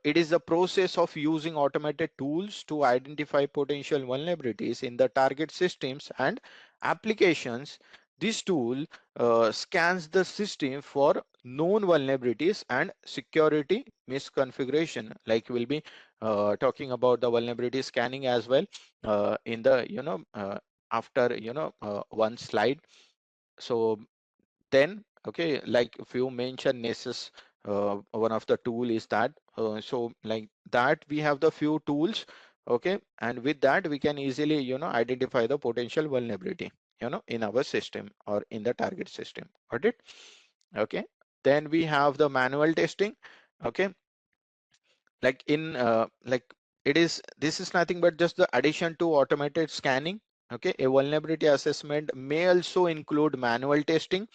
it is the process of using automated tools to identify potential vulnerabilities in the target systems and applications. This tool scans the system for known vulnerabilities and security misconfiguration. Like we'll be talking about the vulnerability scanning as well in the after one slide. So then okay, like if you mention Nessus, one of the tool is that so like that we have the few tools. Okay, and with that we can easily identify the potential vulnerability in our system or in the target system. Got it? Okay, then we have the manual testing. Okay, like in like it is, this is nothing but just the addition to automated scanning. Okay, a vulnerability assessment may also include manual testing,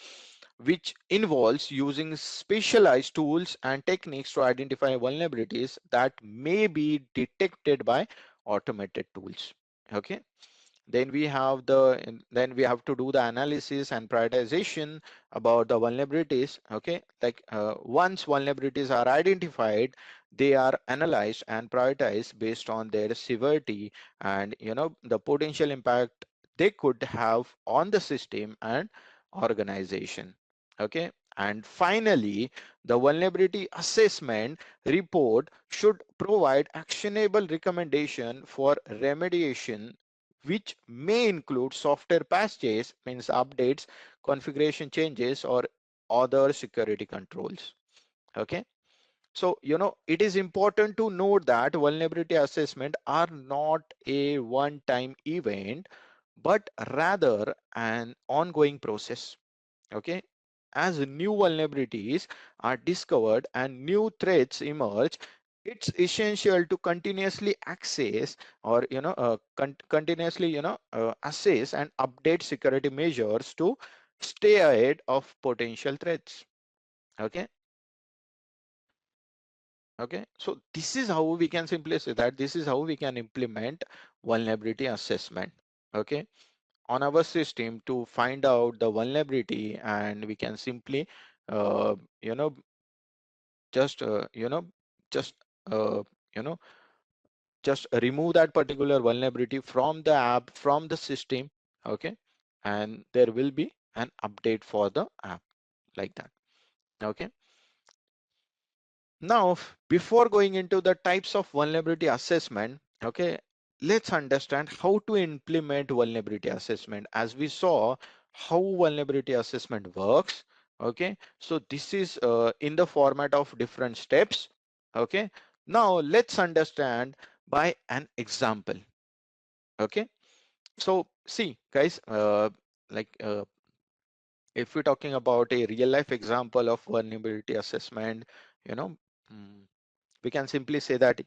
which involves using specialized tools and techniques to identify vulnerabilities that may be detected by automated tools. Okay, then we have to do the analysis and prioritization about the vulnerabilities. Okay, like once vulnerabilities are identified, they are analyzed and prioritized based on their severity and the potential impact they could have on the system and organization. Okay. And finally, the vulnerability assessment report should provide actionable recommendation for remediation, which may include software patches, means updates, configuration changes, or other security controls. Okay. So, it is important to note that vulnerability assessment are not a one-time event, but rather an ongoing process. Okay. As new vulnerabilities are discovered and new threats emerge, it's essential to continuously access or, continuously, assess and update security measures to stay ahead of potential threats. Okay. Okay, so this is how we can simply say that this is how we can implement vulnerability assessment. Okay, on our system to find out the vulnerability, and we can simply, uh, you know, just just uh, you know, just remove that particular vulnerability from the app, from the system. Okay, and there will be an update for the app like that. Okay. Now, before going into the types of vulnerability assessment, okay, let's understand how to implement vulnerability assessment. As we saw how vulnerability assessment works, okay, so this is in the format of different steps. Okay, now let's understand by an example. Okay, so see, guys, like if we're talking about a real life example of vulnerability assessment, you know. mm, we can simply say that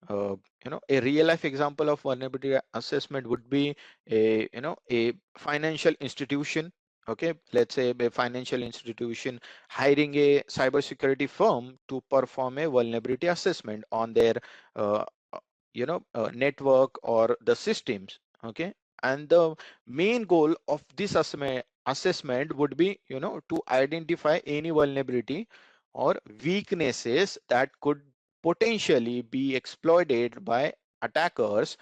a real life example of vulnerability assessment would be a financial institution. Okay, let's say a financial institution hiring a cybersecurity firm to perform a vulnerability assessment on their uh, network or the systems. Okay, and the main goal of this assessment would be to identify any vulnerability or weaknesses that could potentially be exploited by attackers,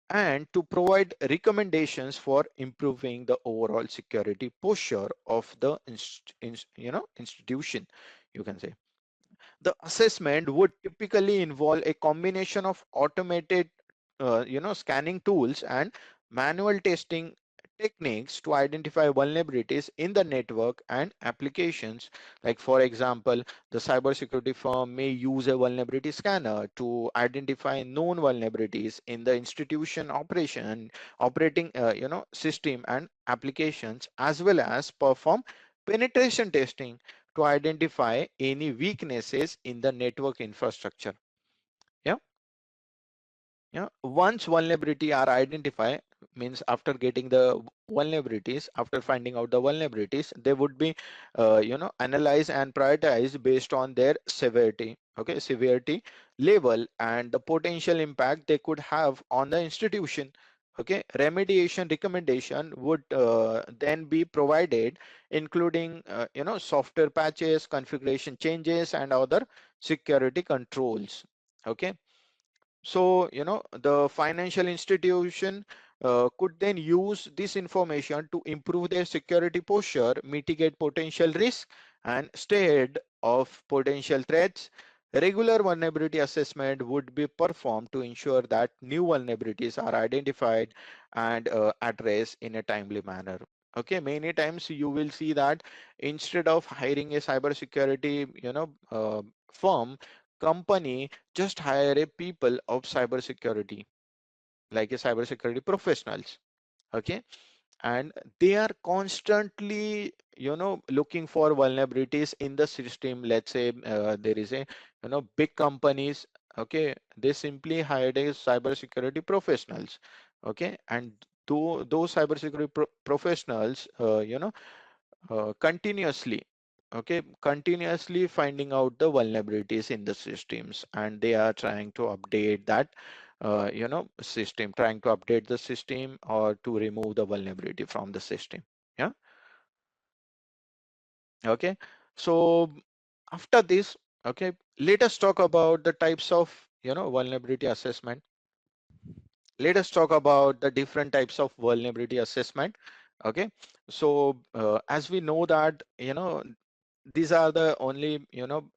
and to provide recommendations for improving the overall security posture of the institution, you can say. The assessment would typically involve a combination of automated scanning tools and manual testing techniques to identify vulnerabilities in the network and applications. Like, for example, the cybersecurity firm may use a vulnerability scanner to identify known vulnerabilities in the institution operating system and applications, as well as perform penetration testing to identify any weaknesses in the network infrastructure. Yeah. Yeah, once vulnerability are identified, means after getting the vulnerabilities, after finding out the vulnerabilities, they would be analyzed and prioritized based on their severity. Okay, severity level and the potential impact they could have on the institution. Okay, remediation recommendation would then be provided, including software patches, configuration changes, and other security controls. Okay, so, the financial institution could then use this information to improve their security posture, mitigate potential risk, and stay ahead of potential threats. Regular vulnerability assessment would be performed to ensure that new vulnerabilities are identified and addressed in a timely manner. Okay, many times you will see that instead of hiring a cybersecurity, firm, company just hire a people of cybersecurity, like a cybersecurity professionals. Okay, and they are constantly looking for vulnerabilities in the system. Let's say there is a big companies. Okay, they simply hired a cybersecurity professionals. Okay, and those cybersecurity professionals continuously, okay, continuously finding out the vulnerabilities in the systems, and they are trying to update that system, trying to update the system or to remove the vulnerability from the system. Yeah. Okay, so after this, okay, let us talk about the types of vulnerability assessment. let us talk about the different types of vulnerability assessment. Okay, so as we know that, these are the only,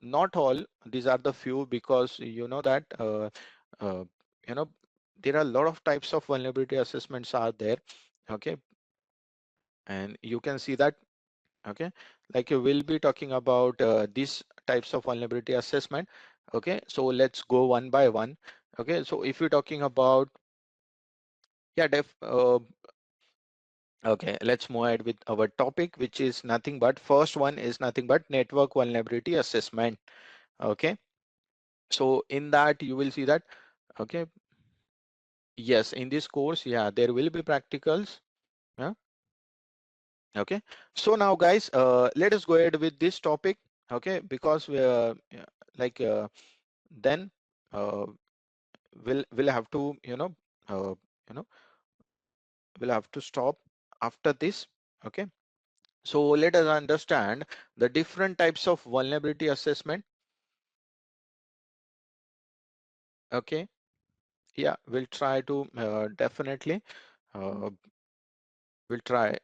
not all, these are the few, because you know that uh, you know there are a lot of types of vulnerability assessments are there. Okay, and you can see that. Okay, like you will be talking about these types of vulnerability assessment. Okay, so let's go one by one. Okay, so if you're talking about, yeah, okay, let's move ahead with our topic, which is nothing but, first one is nothing but network vulnerability assessment. Okay, so in that you will see that. Okay, yes, in this course, yeah, there will be practicals. Yeah. Okay, so now guys, let us go ahead with this topic. Okay, because we yeah, like then uh, we'll have to, uh, you know we'll have to stop after this. Okay, so let us understand the different types of vulnerability assessment. Okay, yeah, we'll try to definitely uh, we'll try.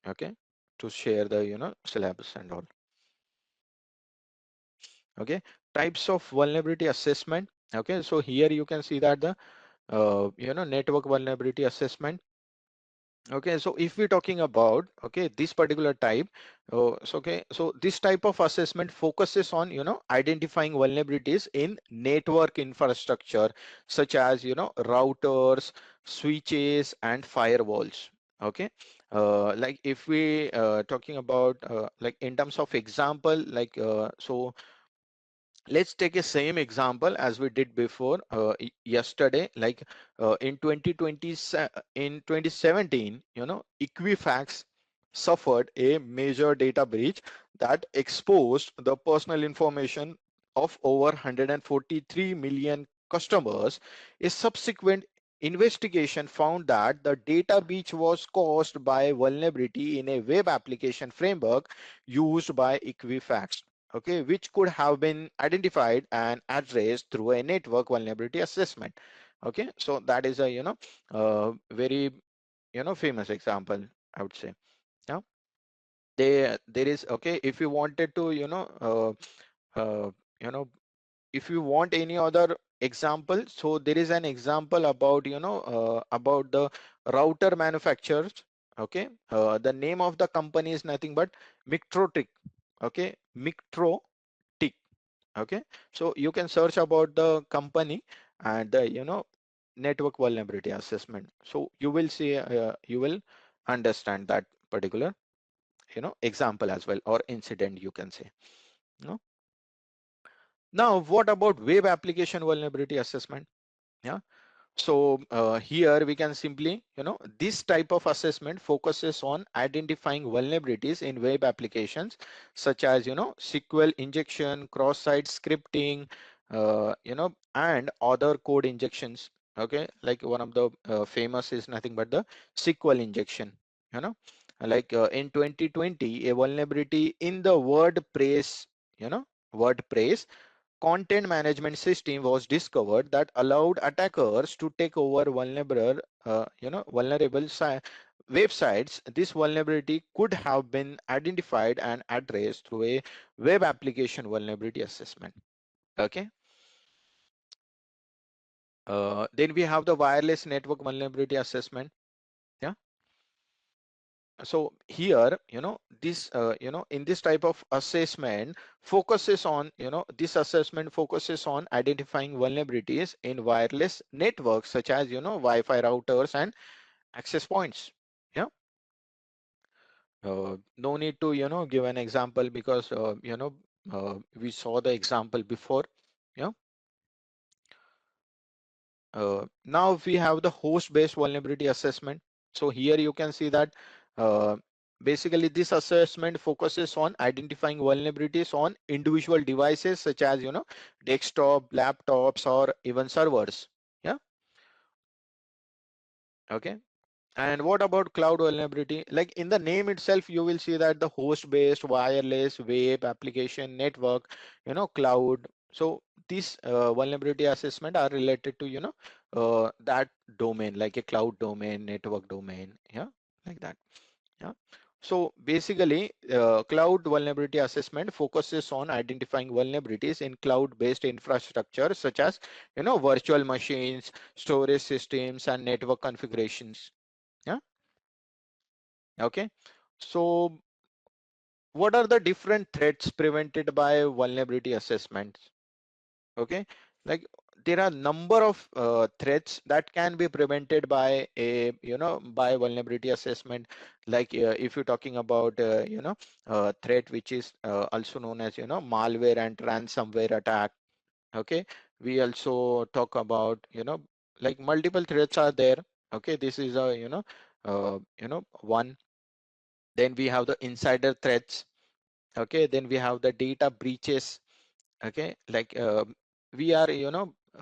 Okay, to share the, syllabus and all. Okay, types of vulnerability assessment. Okay, so here you can see that the network vulnerability assessment. Okay, so if we're talking about, okay, this particular type, so this type of assessment focuses on, identifying vulnerabilities in network infrastructure, such as, routers, switches, and firewalls. Okay, like if we talking about like in terms of example, like so let's take a same example as we did before yesterday, like in 2020, in 2017, Equifax suffered a major data breach that exposed the personal information of over 143 million customers. A subsequent investigation found that the data breach was caused by a vulnerability in a web application framework used by Equifax. Okay, which could have been identified and addressed through a network vulnerability assessment. Okay, so that is a, very, famous example, I would say. Yeah, there is, okay, if you wanted to, you know if you want any other example, so there is an example about, about the router manufacturers. Okay, the name of the company is nothing but Mictrotic. Okay, Mictrotic. Okay, so you can search about the company and the, network vulnerability assessment, so you will see, you will understand that particular, example as well, or incident, you can say. No, now what about web application vulnerability assessment? Yeah, so here we can simply, this type of assessment focuses on identifying vulnerabilities in web applications, such as, SQL injection, cross-site scripting, and other code injections. Okay, like one of the famous is nothing but the SQL injection. You know, like in 2020, a vulnerability in the WordPress content management system was discovered that allowed attackers to take over vulnerable websites. This vulnerability could have been identified and addressed through a web application vulnerability assessment. Okay, then we have the wireless network vulnerability assessment. Yeah, so here, this in this type of assessment focuses on, this assessment focuses on identifying vulnerabilities in wireless networks, such as, Wi-Fi routers and access points. Yeah, no need to, give an example, because we saw the example before. Yeah, now we have the host-based vulnerability assessment. So here you can see that uh, basically this assessment focuses on identifying vulnerabilities on individual devices, such as, desktop, laptops, or even servers. Yeah, okay. And what about cloud vulnerability? Like in the name itself, you will see that the host-based, wireless, web, application, network, cloud. So these vulnerability assessment are related to, that domain, like a cloud domain, network domain, yeah, like that. Yeah. So basically, cloud vulnerability assessment focuses on identifying vulnerabilities in cloud-based infrastructure, such as, virtual machines, storage systems, and network configurations. Yeah. Okay. So what are the different threats prevented by vulnerability assessments? Okay, like there are number of threats that can be prevented by a by vulnerability assessment. Like if you're talking about threat which is also known as malware and ransomware attack. Okay, we also talk about like multiple threats are there. Okay, this is a one. Then we have the insider threats. Okay, then we have the data breaches. Okay, like we are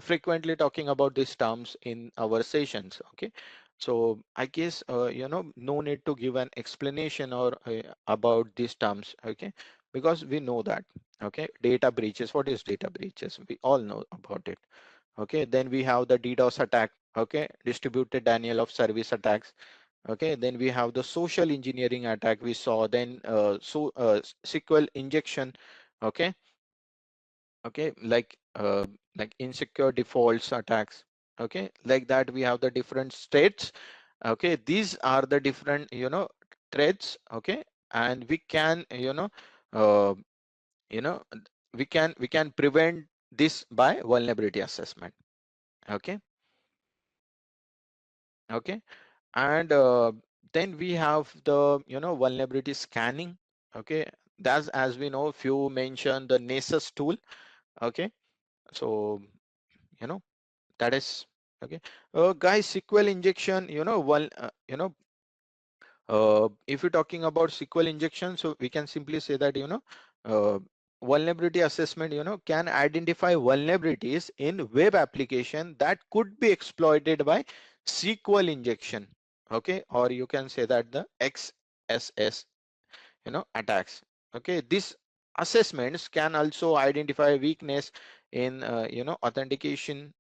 frequently talking about these terms in our sessions. Okay, so I guess no need to give an explanation or about these terms. Okay, because we know that. Okay, data breaches, what is data breaches, we all know about it. Okay, then we have the DDoS attack. Okay, distributed denial of service attacks. Okay, then we have the social engineering attack we saw, then SQL injection. Okay, okay, like insecure defaults attacks. Okay, like that we have the different states. Okay, these are the different threats. Okay, and we can uh, you know we can prevent this by vulnerability assessment. Okay, okay, and then we have the vulnerability scanning. Okay, that's, as we know, few mentioned the Nessus tool. Okay, so you know that is okay. Guys, SQL injection, one if you're talking about SQL injection, so we can simply say that uh, vulnerability assessment can identify vulnerabilities in web application that could be exploited by SQL injection. Okay, or you can say that the XSS attacks. Okay, these assessments can also identify weakness in authentication,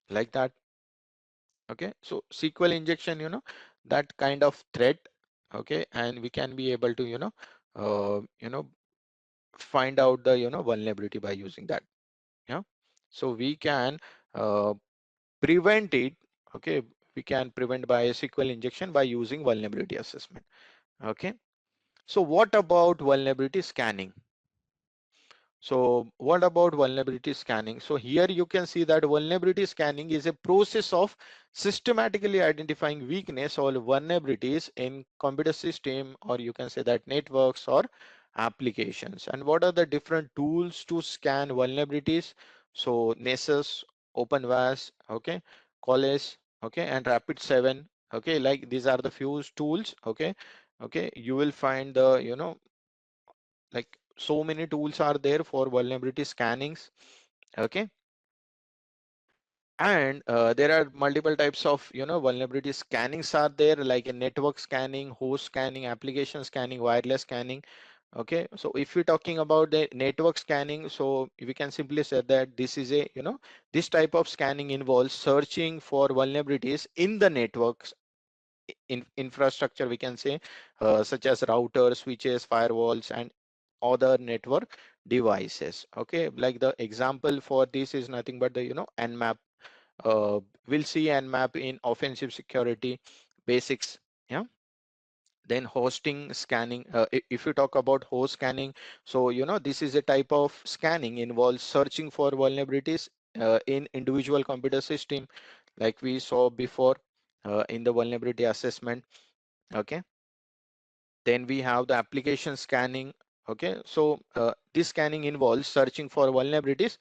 like that. Okay, so SQL injection, that kind of threat. Okay, and we can be able to find out the vulnerability by using that. Yeah, so we can uh, prevent it. Okay, we can prevent by SQL injection by using vulnerability assessment. Okay, so what about vulnerability scanning? So what about vulnerability scanning? So here you can see that vulnerability scanning is a process of systematically identifying weakness or vulnerabilities in computer system, or you can say that networks or applications. And what are the different tools to scan vulnerabilities? So Nessus, OpenVAS, okay, Qualys, okay, and Rapid7. Okay, like these are the few tools. Okay, okay, you will find the like so many tools are there for vulnerability scannings. Okay, and there are multiple types of vulnerability scannings are there, like a network scanning, host scanning, application scanning, wireless scanning. Okay, so if we're talking about the network scanning, so we can simply say that this is a this type of scanning involves searching for vulnerabilities in the networks infrastructure, we can say, such as routers, switches, firewalls, and other network devices. Okay, like the example for this is nothing but the nmap. We'll see nmap in offensive security basics. Yeah, then hosting scanning, if you talk about host scanning, so this is a type of scanning involves searching for vulnerabilities in individual computer system, like we saw before in the vulnerability assessment. Okay, then we have the application scanning. Okay, so this scanning involves searching for vulnerabilities.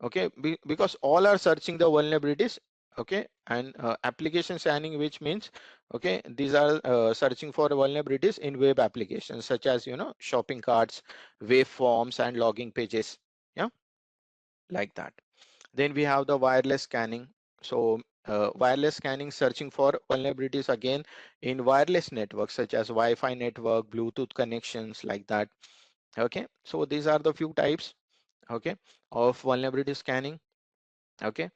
Okay, because all are searching the vulnerabilities. Okay, and application scanning, which means okay, these are searching for vulnerabilities in web applications such as shopping carts, waveforms, and logging pages. Yeah, like that. Then we have the wireless scanning. So wireless scanning searching for vulnerabilities again in wireless networks such as Wi-Fi network, Bluetooth connections, like that. Okay, so these are the few types, okay, of vulnerability scanning. Okay,